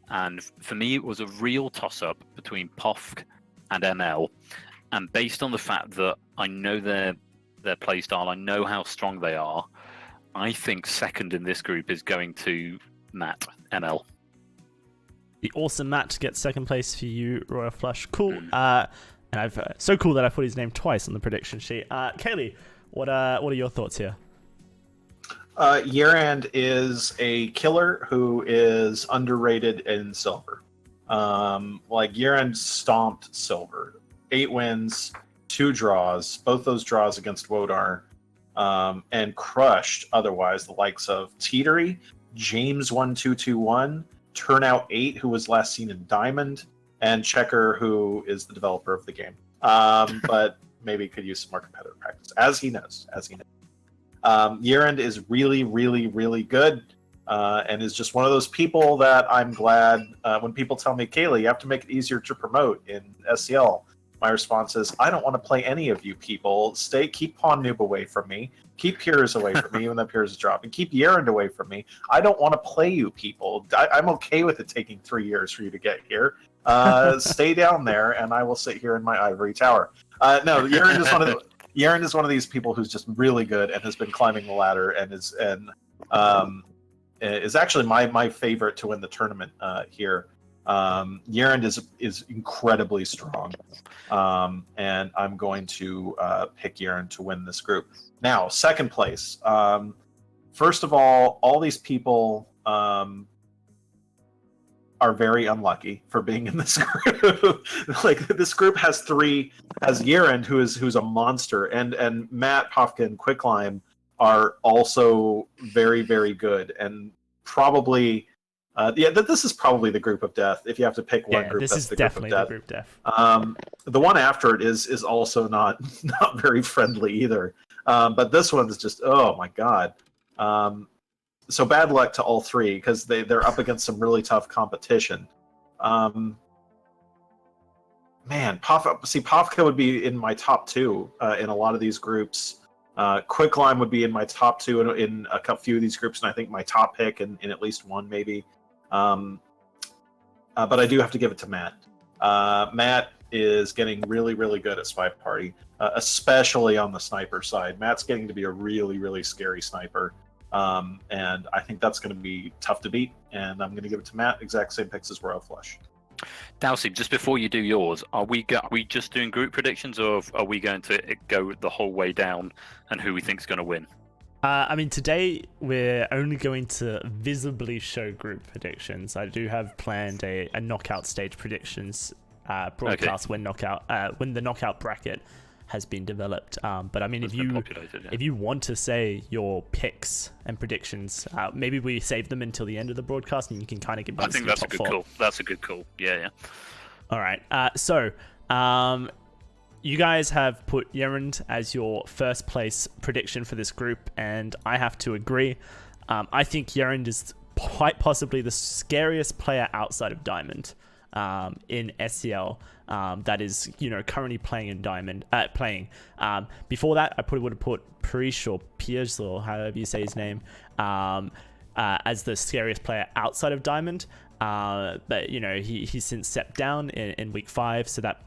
and for me, it was a real toss-up between POF and ML. And based on the fact that I know their play style, I know how strong they are, I think second in this group is going to Matt, ML. The awesome Matt gets second place for you, Royal Flush. Cool. And I've so cool that I put his name twice on the prediction sheet. Kaylee, what are your thoughts here? Yerand is a killer who is underrated in silver. Yerand stomped silver. 8 wins, 2 draws, both those draws against Wodar, and crushed otherwise the likes of Teetery, James1221, Turnout 8, who was last seen in Diamond, and Checker, who is the developer of the game. But maybe could use some more competitive practice, as he knows. Yerand is really, really, really good, and is just one of those people that I'm glad when people tell me, Kaylee, you have to make it easier to promote in SCL. My response is, I don't want to play any of you people. Keep Pawn Noob away from me. Keep Piers away from me, even though Piers is dropping. Keep Yerand away from me. I don't want to play you people. I'm okay with it taking 3 years for you to get here. Stay down there, and I will sit here in my ivory tower. No, Yerand is one of these people who's just really good and has been climbing the ladder and is actually my favorite to win the tournament here. Yerand is incredibly strong, and I'm going to pick Yerand to win this group. Now, second place. First of all these people are very unlucky for being in this group. This group has Yerand, who's a monster, and Matt, Pofka, and Quicklime are also very, very good, and probably. This is probably the group of death. If you have to pick one group, this that's is the definitely group of the group death. The one after it is also not very friendly either. But this one is just, oh my god. So bad luck to all three, because they're up against some really tough competition. Man, Pofka would be in my top 2 in a lot of these groups. Quicklime would be in my top 2 in a few of these groups, and I think my top pick in at least one maybe. But I do have to give it to Matt. Matt is getting really, really good at SpyParty, especially on the sniper side. Matt's getting to be a really, really scary sniper, and I think that's going to be tough to beat, and I'm going to give it to Matt. Exact same picks as Royal Flush. Dowsing, just before you do yours, are we just doing group predictions, or are we going to go the whole way down and who we think is going to win? Today we're only going to visibly show group predictions. I do have planned a knockout stage predictions broadcast when the knockout bracket has been developed. But I mean, if you want to say your picks and predictions, maybe we save them until the end of the broadcast, and you can kind of give us. I think that's a good call. That's a good call. Yeah. All right. You guys have put Yerand as your first place prediction for this group, and I have to agree. I think Yerand is quite possibly the scariest player outside of Diamond. in SCL that is, currently playing in Diamond. Before that, I probably would have put Parish or Piers, or however you say his name, as the scariest player outside of Diamond. But he's since stepped down in week 5, so that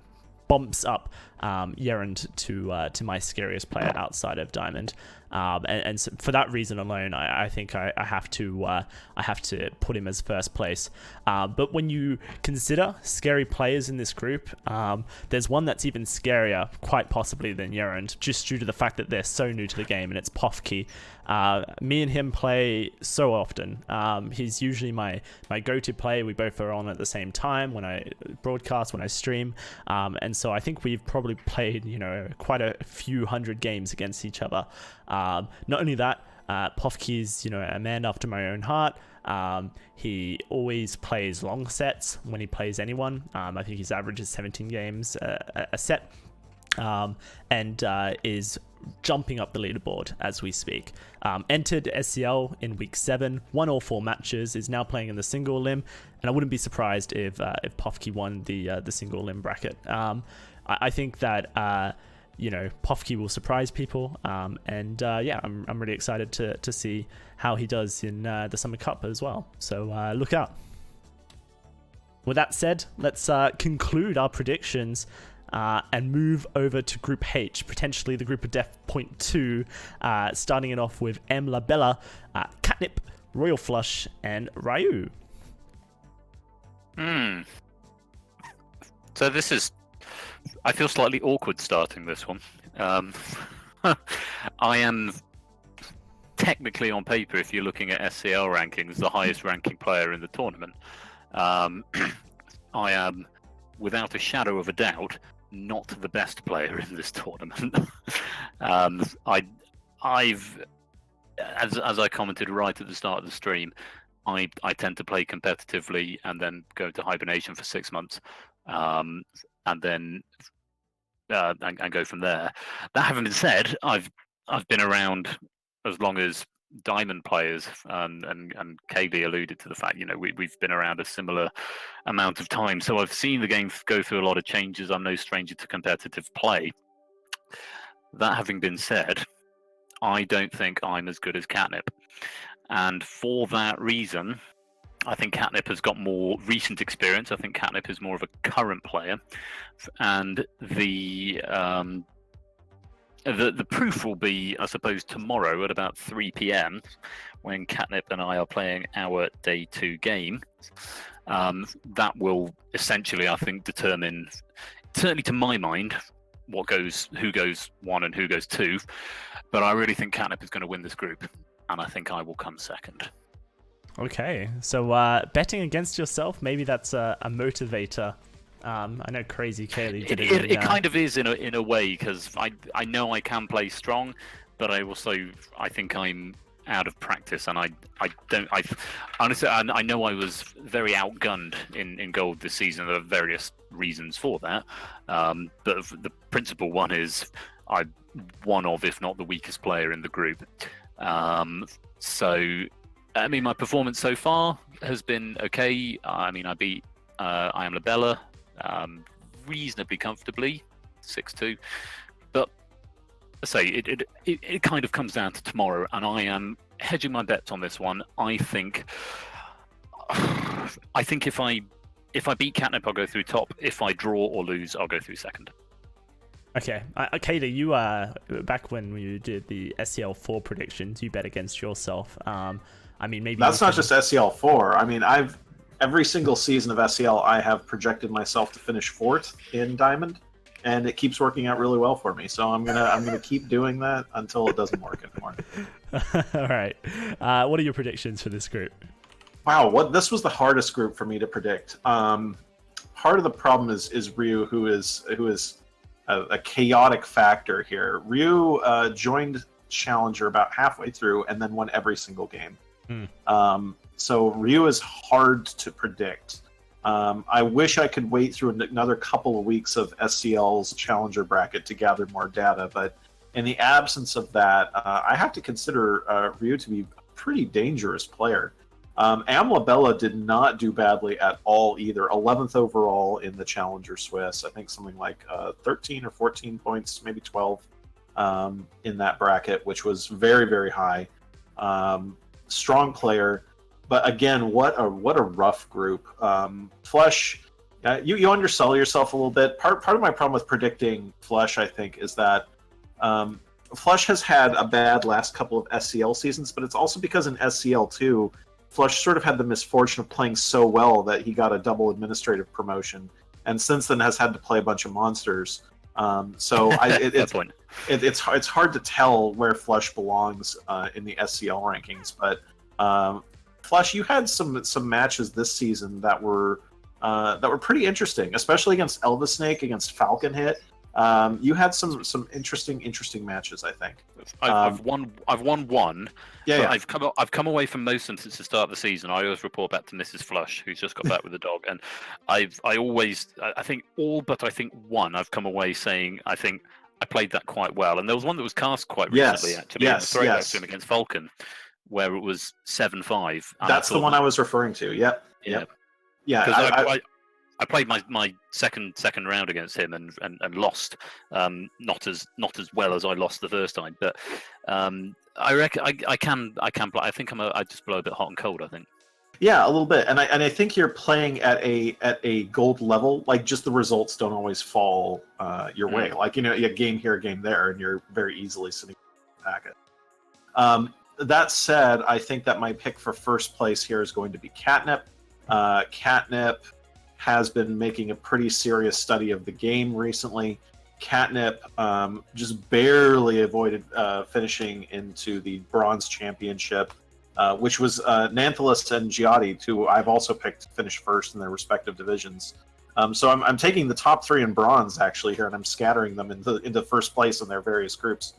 bumps up Yerund to my scariest player outside of Diamond, and so for that reason alone, I think I have to put him as first place. But when you consider scary players in this group, there's one that's even scarier, quite possibly, than Yerund, just due to the fact that they're so new to the game, and it's Pofke. Me and him play so often. He's usually my go-to player. We both are on at the same time when I broadcast, when I stream, and so I think we've probably played quite a few hundred games against each other. Not only that, Pofke's a man after my own heart. He always plays long sets when he plays anyone. I think his average is 17 games a set, and is jumping up the leaderboard as we speak. Entered SCL in week 7, won all 4 matches, is now playing in the single limb, and I wouldn't be surprised if Pofke won the single limb bracket. I think that Pofke will surprise people, and I'm really excited to see how he does in the Summer Cup as well. So look out. With that said, let's conclude our predictions and move over to Group H, potentially the Group of Death Point 2, starting it off with M. Labella, Catnip, Royal Flush, and Ryu. So this is... I feel slightly awkward starting this one. I am technically, on paper, if you're looking at SCL rankings, the highest ranking player in the tournament. I am, without a shadow of a doubt, not the best player in this tournament. I've, as I commented right at the start of the stream, I tend to play competitively and then go to hibernation for 6 months, and then and go from there. That having been said, I've been around as long as Diamond players, and Kaylee alluded to the fact we've been around a similar amount of time, so I've seen the game go through a lot of changes. I'm no stranger to competitive play. That having been said, I don't think I'm as good as Catnip, and for that reason, I think Catnip has got more recent experience. I think Catnip is more of a current player, and the proof will be, I suppose, tomorrow at about 3 p.m. when Catnip and I are playing our day 2 game. That will essentially, I think, determine, certainly to my mind, who goes 1 and who goes 2. But I really think Catnip is going to win this group, and I think I will come second. Okay, so betting against yourself, maybe that's a motivator. I know Crazy Kaylee did it. It kind of is in a way, because I know I can play strong, but I think I'm out of practice, and I honestly know I was very outgunned in gold this season. There are various reasons for that, but the principal one is I'm one of, if not the weakest player in the group. So I mean, my performance so far has been okay. I mean, I beat I Am Labella reasonably comfortably, 6-2. But I say it kind of comes down to tomorrow, and I am hedging my bets on this one. I think if I beat Catnip, I'll go through top. If I draw or lose, I'll go through second. Okay, Kaylee, you back when you did the SCL 4 predictions, you bet against yourself. I mean, maybe that's not just SCL 4. I mean, every single season of SCL, I have projected myself to finish 4th in Diamond, and it keeps working out really well for me. So I'm gonna keep doing that until it doesn't work anymore. All right. What are your predictions for this group? Wow, this was the hardest group for me to predict. Part of the problem is Ryu, who is a chaotic factor here. Ryu joined Challenger about halfway through and then won every single game. So Ryu is hard to predict. I wish I could wait through another couple of weeks of SCL's Challenger bracket to gather more data, but in the absence of that, I have to consider Ryu to be a pretty dangerous player. Amla did not do badly at all either. 11th overall in the Challenger Swiss. I think something like 13 or 14 points, maybe 12 in that bracket, which was very, very high. Strong player. But again, what a rough group. Flush, you undersell yourself a little bit. Part of my problem with predicting Flush, I think, is that Flush has had a bad last couple of SCL seasons, but it's also because in SCL2, Flush sort of had the misfortune of playing so well that he got a double administrative promotion, and since then has had to play a bunch of monsters. It's hard to tell where Flush belongs in the SCL rankings, but Flush, you had some matches this season that were pretty interesting, especially against Elvis Snake, against Falcon Hit. You had some interesting matches, I think. I've won one. Yeah. I've come away from most of them since the start of the season. I always report back to Mrs. Flush, who's just got back with the dog, and I think all but one I've come away saying I think I played that quite well. And there was one that was cast quite recently, actually. Yes. Throwback to him against Falcon, where it was 7-5. That's the one I was referring to. Yep. Yeah. I played my second round against him and lost, not as well as I lost the first time. But I reckon I can play. I think I just blow a bit hot and cold, I think. Yeah, a little bit, and I think you're playing at a gold level. Like, just the results don't always fall your way. Like, you a game here, a game there, and you're very easily sitting in the packet. That said, I think that my pick for first place here is going to be Catnip. Catnip has been making a pretty serious study of the game recently. Catnip just barely avoided finishing into the Bronze Championship, which was Nanthalus and Giotti, who I've also picked to finish first in their respective divisions. So I'm taking the top three in Bronze, actually, here, and I'm scattering them into first place in their various groups.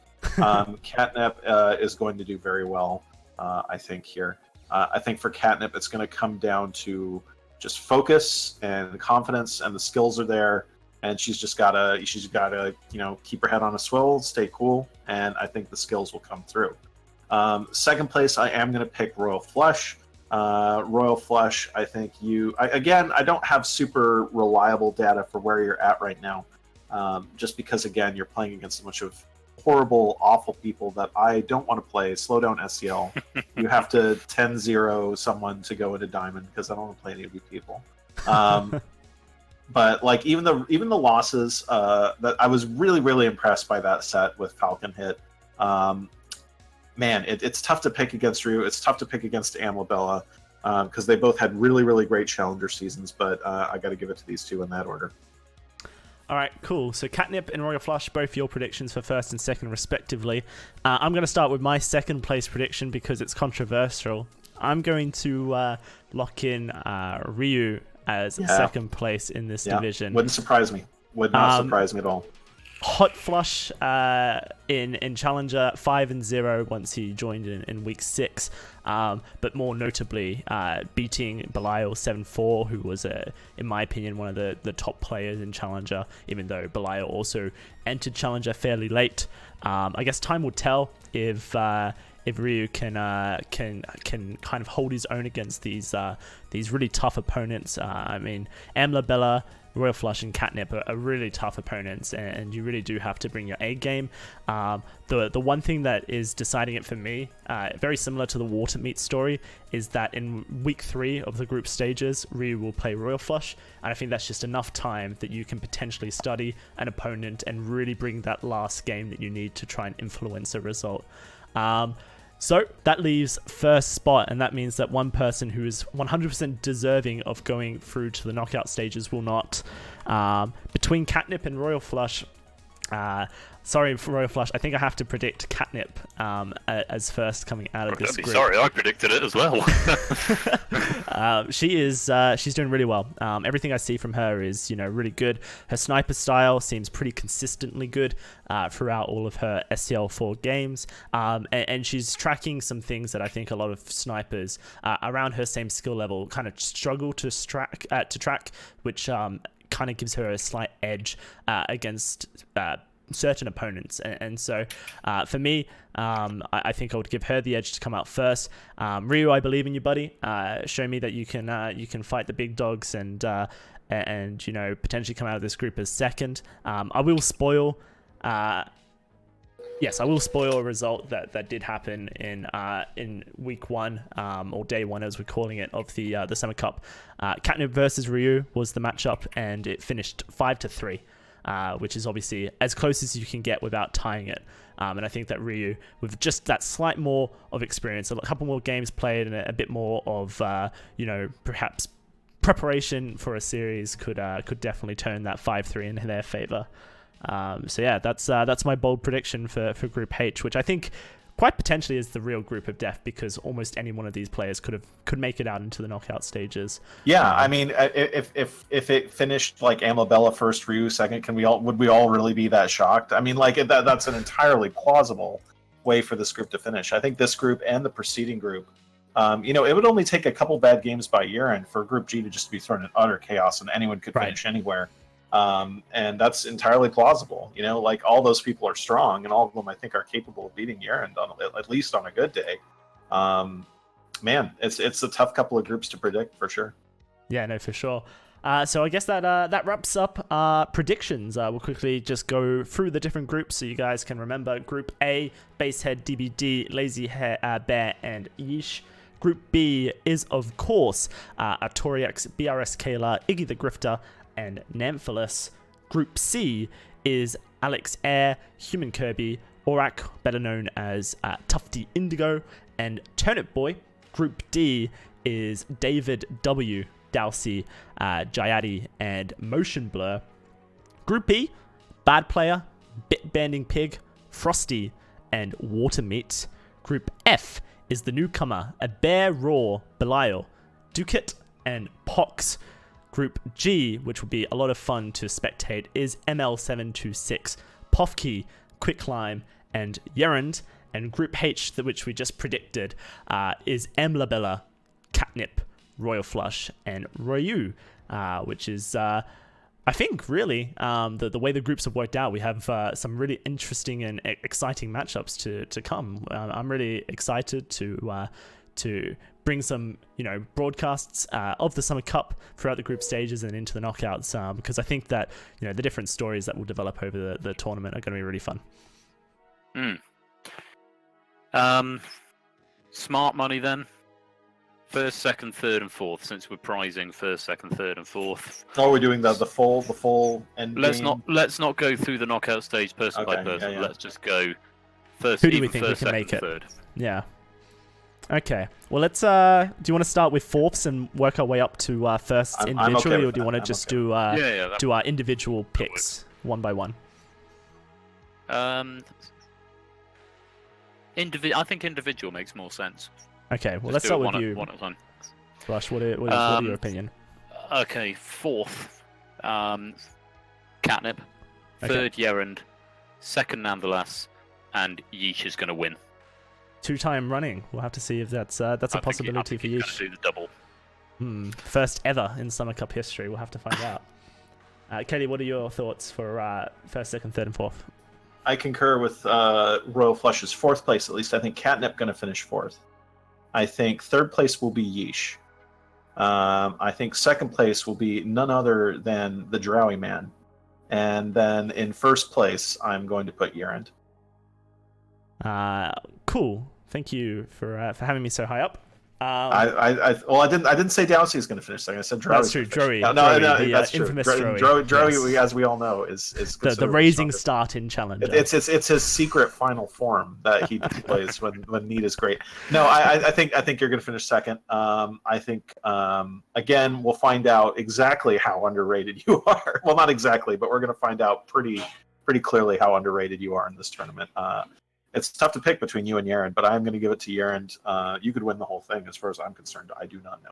Catnip is going to do very well, I think, here. I think for Catnip, it's going to come down to just focus and confidence, and the skills are there, and she's gotta keep her head on a swivel, stay cool, and I think the skills will come through. Second place, I am going to pick Royal Flush. Royal Flush, I think I don't have super reliable data for where you're at right now, just because, again, you're playing against a bunch of horrible, awful people that I don't want to play. Slow down SCL. You have to 10-0 someone to go into Diamond, because I don't want to play any of you people. But like even the losses, that I was really, really impressed by that set with Falcon Hit. Man, it's tough to pick against Ryu. It's tough to pick against Amlabella, because they both had really, really great Challenger seasons, but I got to give it to these two in that order. All right, cool. So Catnip and Royal Flush, both your predictions for first and second, respectively. I'm going to start with my second place prediction because it's controversial. I'm going to lock in Ryu as second place in this division. Wouldn't surprise me. Would not surprise me at all. Hot Flush in Challenger 5-0 once he joined in week 6, but more notably beating Belial 7-4, who was in my opinion one of the top players in Challenger, even though Belial also entered Challenger fairly late. I guess time will tell if Ryu can kind of hold his own against these really tough opponents. I mean, Amlabella, Royal Flush, and Catnip are really tough opponents, and you really do have to bring your A game. The one thing that is deciding it for me, very similar to the Watermeat story, is that in week 3 of the group stages, Ryu will play Royal Flush, and I think that's just enough time that you can potentially study an opponent and really bring that last game that you need to try and influence a result. So that leaves first spot, and that means that one person who is 100% deserving of going through to the knockout stages will not. Between Catnip and Royal Flush, sorry for Royal Flush, I think I have to predict Catnip as first coming out of this group. Sorry, I predicted it as well. She's doing really well. Everything I see from her is really good. Her sniper style seems pretty consistently good throughout all of her SCL4 games, and she's tracking some things that I think a lot of snipers around her same skill level kind of struggle to track, which kind of gives her a slight edge against certain opponents. And so for me, I think I would give her the edge to come out first. Ryu, I believe in you, buddy. Show me that you can fight the big dogs and potentially come out of this group as second. I will spoil. Yes, I will spoil a result that did happen in week 1, or day 1 as we're calling it, of the Summer Cup. Catnip versus Ryu was the matchup, and it finished 5-3, which is obviously as close as you can get without tying it. And I think that Ryu, with just that slight more of experience, a couple more games played, and a bit more of perhaps preparation for a series, could definitely turn that 5-3 in their favor. So yeah, that's my bold prediction for Group H, which I think quite potentially is the real group of death, because almost any one of these players could make it out into the knockout stages. Yeah, I mean, if it finished like Amabella first, Ryu second, would we all really be that shocked? I mean, like that's an entirely plausible way for this group to finish. I think this group and the preceding group, it would only take a couple bad games by year-end for Group G to just be thrown in utter chaos, and anyone could finish anywhere. And that's entirely plausible. Like, all those people are strong, and all of them, I think, are capable of beating Yerend at least on a good day. Man, it's a tough couple of groups to predict for sure. Yeah, no, for sure. So I guess that wraps up our predictions. We'll quickly just go through the different groups so you guys can remember. Group A, Basehead, DBD, Lazy Bear, and Yeesh. Group B is, of course, Artoriax, BRS Kayla, Iggy the Grifter, and Namphalus. Group C is Alex Air, Human Kirby, Aurak, better known as Tufty Indigo, and Turnip Boy. Group D is David W, Dowsey, Jayadi, and Motion Blur. Group E, Bad Player, Bit Banding Pig, Frosty, and Watermeat. Group F is the newcomer, A Bear Raw, Belial, Ducat, and Pox. Group G, which will be a lot of fun to spectate, is ML726, Pofkey, Quicklime, and Yerend. And Group H, which we just predicted, is Mlabella, Catnip, Royal Flush, and Ryu, which is, I think, really, the way the groups have worked out. We have some really interesting and exciting matchups to come. I'm really excited to bring some, broadcasts of the Summer Cup throughout the group stages and into the knockouts, because I think that, the different stories that will develop over the tournament are going to be really fun. Smart money then. First, second, third, and fourth. Since we're prizing first, second, third, and fourth. Oh, we're doing the full end. Let's not go through the knockout stage person by person. Yeah. Let's just go first. Who do we think first, we can second, make it? Third. Yeah. Okay. Well, let's. Do you want to start with fourths and work our way up to firsts individually, or do you want to just do our individual picks one by one? I think individual makes more sense. Okay. Well, let's start with you. Rush, what is your opinion? Okay. Fourth, Catnip. Third, Yerend. Second, Nandhalas, and Yeesh is going to win. 2-time running. We'll have to see if that's a possibility for Yeesh. Do the double. First ever in Summer Cup history. We'll have to find out. Katie, what are your thoughts for first, second, third, and fourth? I concur with Royal Flush's fourth place. At least I think Catnip going to finish fourth. I think third place will be Yeesh. I think second place will be none other than the Drowy Man. And then in first place, I'm going to put Yerend. Cool. Thank you for having me so high up. I didn't say Dowsey is going to finish second. I said Drowy. That's true. Drowy. No, that's true. Infamous Drowy, yes. as we all know, is the raising start in Challenger. It's his secret final form that he plays when need is great. No, I think you're going to finish second. I think again we'll find out exactly how underrated you are. Well, not exactly, but we're going to find out pretty clearly how underrated you are in this tournament. It's tough to pick between you and Yerend, but I'm going to give it to Yerend. You could win the whole thing, as far as I'm concerned. I do not know.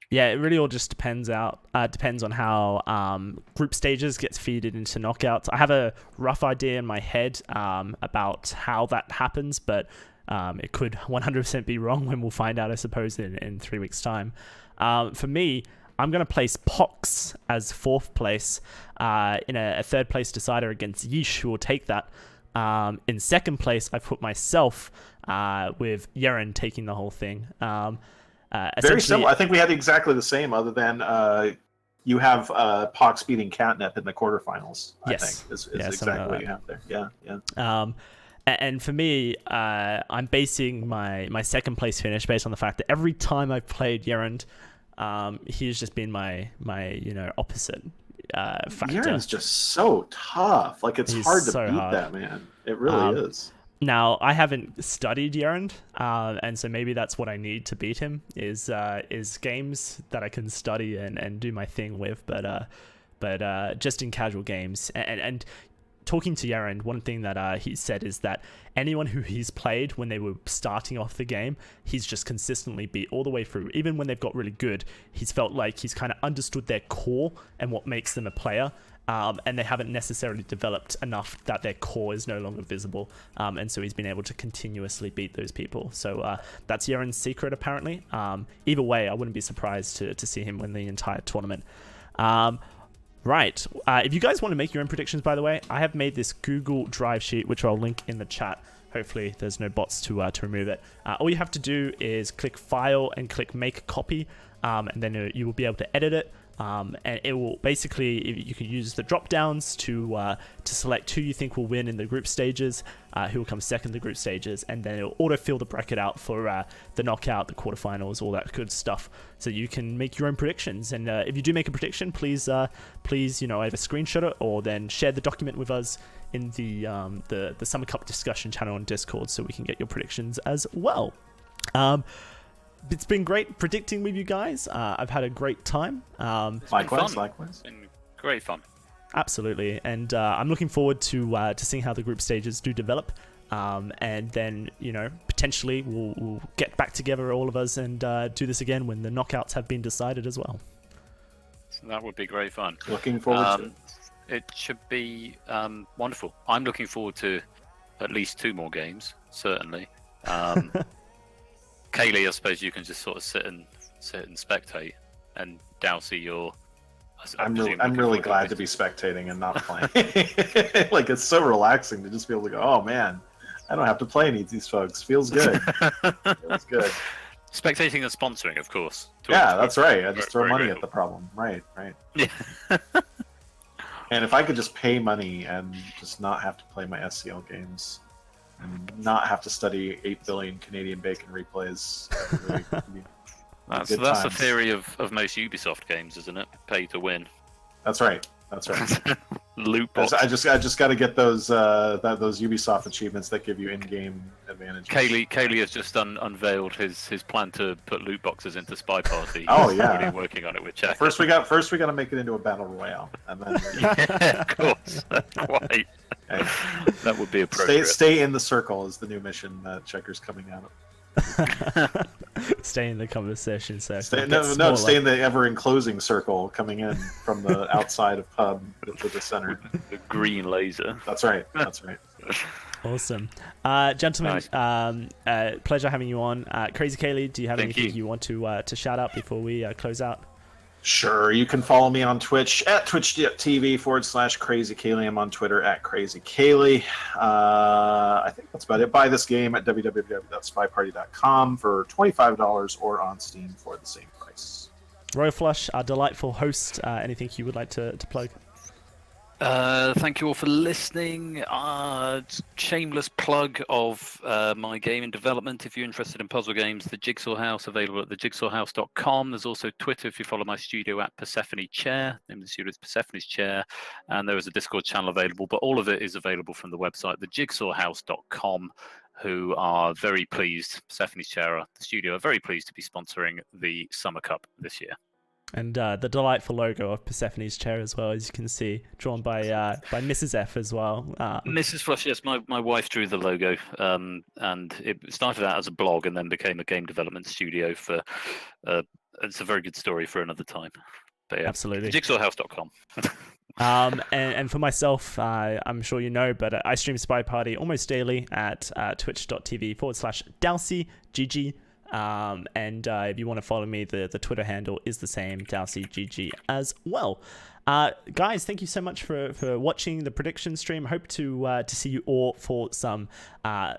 Yeah, it really all just depends on how group stages gets feeded into knockouts. I have a rough idea in my head about how that happens, but it could 100% be wrong when we'll find out, I suppose, in 3 weeks' time. For me, I'm going to place Pox as 4th place in a 3rd place decider against Yeesh, who will take that. In 2nd place, I put myself with Yeren taking the whole thing. Very similar. I think we had exactly the same, other than you have Pox beating Catnip in the quarterfinals. Yes. I think is exactly what you have there. Yeah. And for me, I'm basing my 2nd place finish based on the fact that every time I've played Yerund, he's just been my opposite factor. Yeren's just so tough. Like, it's hard to beat hard. that man. It really is. Now, I haven't studied Yerund, and so maybe that's what I need to beat him is games that I can study and do my thing with, but just in casual games. And talking to Yerund, one thing that he said is that anyone who he's played when they were starting off the game, he's just consistently beat all the way through. Even when they've got really good, he's felt like he's kind of understood their core and what makes them a player. And they haven't necessarily developed enough that their core is no longer visible. And so he's been able to continuously beat those people. So that's Yerund's secret, apparently. Either way, I wouldn't be surprised to see him win the entire tournament. Right. If you guys want to make your own predictions, by the way, I have made this Google Drive sheet, which I'll link in the chat. Hopefully there's no bots to remove it. All you have to do is click File and click Make Copy, and then you will be able to edit it. And it will basically, you can use the drop downs to select who you think will win in the group stages, who will come second in the group stages, and then it'll auto-fill the bracket out for the knockout, the quarterfinals, all that good stuff. So you can make your own predictions. And if you do make a prediction, please, either screenshot it or then share the document with us in the Summer Cup discussion channel on Discord, so we can get your predictions as well. It's been great predicting with you guys. I've had a great time. Likewise. It's been great fun. Absolutely, and I'm looking forward to seeing how the group stages do develop, and then potentially we'll get back together, all of us, and do this again when the knockouts have been decided as well. So that would be great fun. Looking forward to it. It should be wonderful. I'm looking forward to at least 2 more games, certainly. Kaylee, I suppose you can just sort of sit and spectate, and Dowsey, I'm really glad to be spectating and not playing. Like, it's so relaxing to just be able to go, oh man, I don't have to play any of these folks. Feels good. Feels good. Spectating and sponsoring, of course. Yeah, that's right. I just throw money at the problem. Right. Yeah. And if I could just pay money and just not have to play my SCL games, and not have to study 8 billion Canadian bacon replays. That's the theory of most Ubisoft games, isn't it? Pay to win. That's right. Loot box. I just got to get those Ubisoft achievements that give you in-game advantages. Kaylee has just unveiled his plan to put loot boxes into SpyParty. Oh He's yeah, already working on it with Check. First we got to make it into a battle royale, and then yeah, of course, quite. Okay. That would be appropriate. Stay in the circle is the new mission that Checker's coming out of. Stay in the conversation circle. Stay in the ever-enclosing circle coming in from the outside of pub to the center. The green laser. That's right. Awesome. Gentlemen, nice. Pleasure having you on. Crazy Kaylee, do you have anything you want to shout out before we close out? Sure. You can follow me on Twitch at twitch.tv/Crazy Kaylee. I'm on Twitter at Crazy Kaylee. I think that's about it. Buy this game at www.spyparty.com for $25 or on Steam for the same price. Royal Flush, our delightful host, anything you would like to plug? Thank you all for listening. Shameless plug of my game in development. If you're interested in puzzle games, The Jigsaw House, available at thejigsawhouse.com. There's also Twitter if you follow my studio at Persephone Chair. The name of the studio is Persephone's Chair. And there is a Discord channel available, but all of it is available from the website, thejigsawhouse.com, who are very pleased, Persephone's Chair, the studio, are very pleased to be sponsoring the Summer Cup this year. And the delightful logo of Persephone's Chair as well, as you can see, drawn by Mrs. F as well. Mrs. Flush, yes, my wife drew the logo, and it started out as a blog and then became a game development studio for. It's a very good story for another time. But yeah, absolutely. Jigsawhouse.com. And for myself, I'm sure you know, but I stream SpyParty almost daily at twitch.tv/DalseyGG. And if you want to follow me, the Twitter handle is the same, DowsyGG as well. Guys, thank you so much for watching the prediction stream. Hope to see you all for some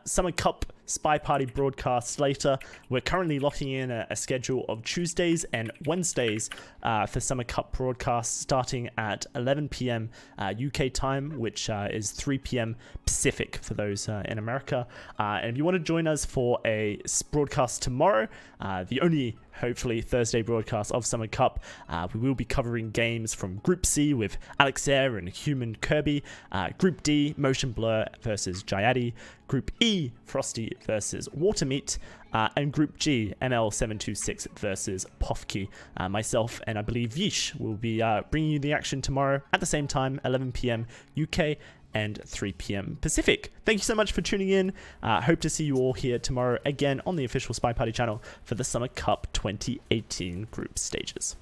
Summer Cup SpyParty broadcasts later. We're currently locking in a schedule of Tuesdays and Wednesdays for Summer Cup broadcasts starting at 11 p.m. UK time, which is 3 p.m. Pacific for those in America. And if you want to join us for a broadcast tomorrow, the only hopefully Thursday broadcast of Summer Cup, we will be covering games from Group C with Alex Air and Human Kirby, Group D, Motion Blur versus Jayadi, Group E, Frosty versus Watermeat, and Group G, ML726 versus Pofki. Myself and I believe Vish will be bringing you the action tomorrow at the same time, 11 p.m. UK and 3 p.m. Pacific. Thank you so much for tuning in. Hope to see you all here tomorrow again on the official SpyParty channel for the Summer Cup 2018 group stages.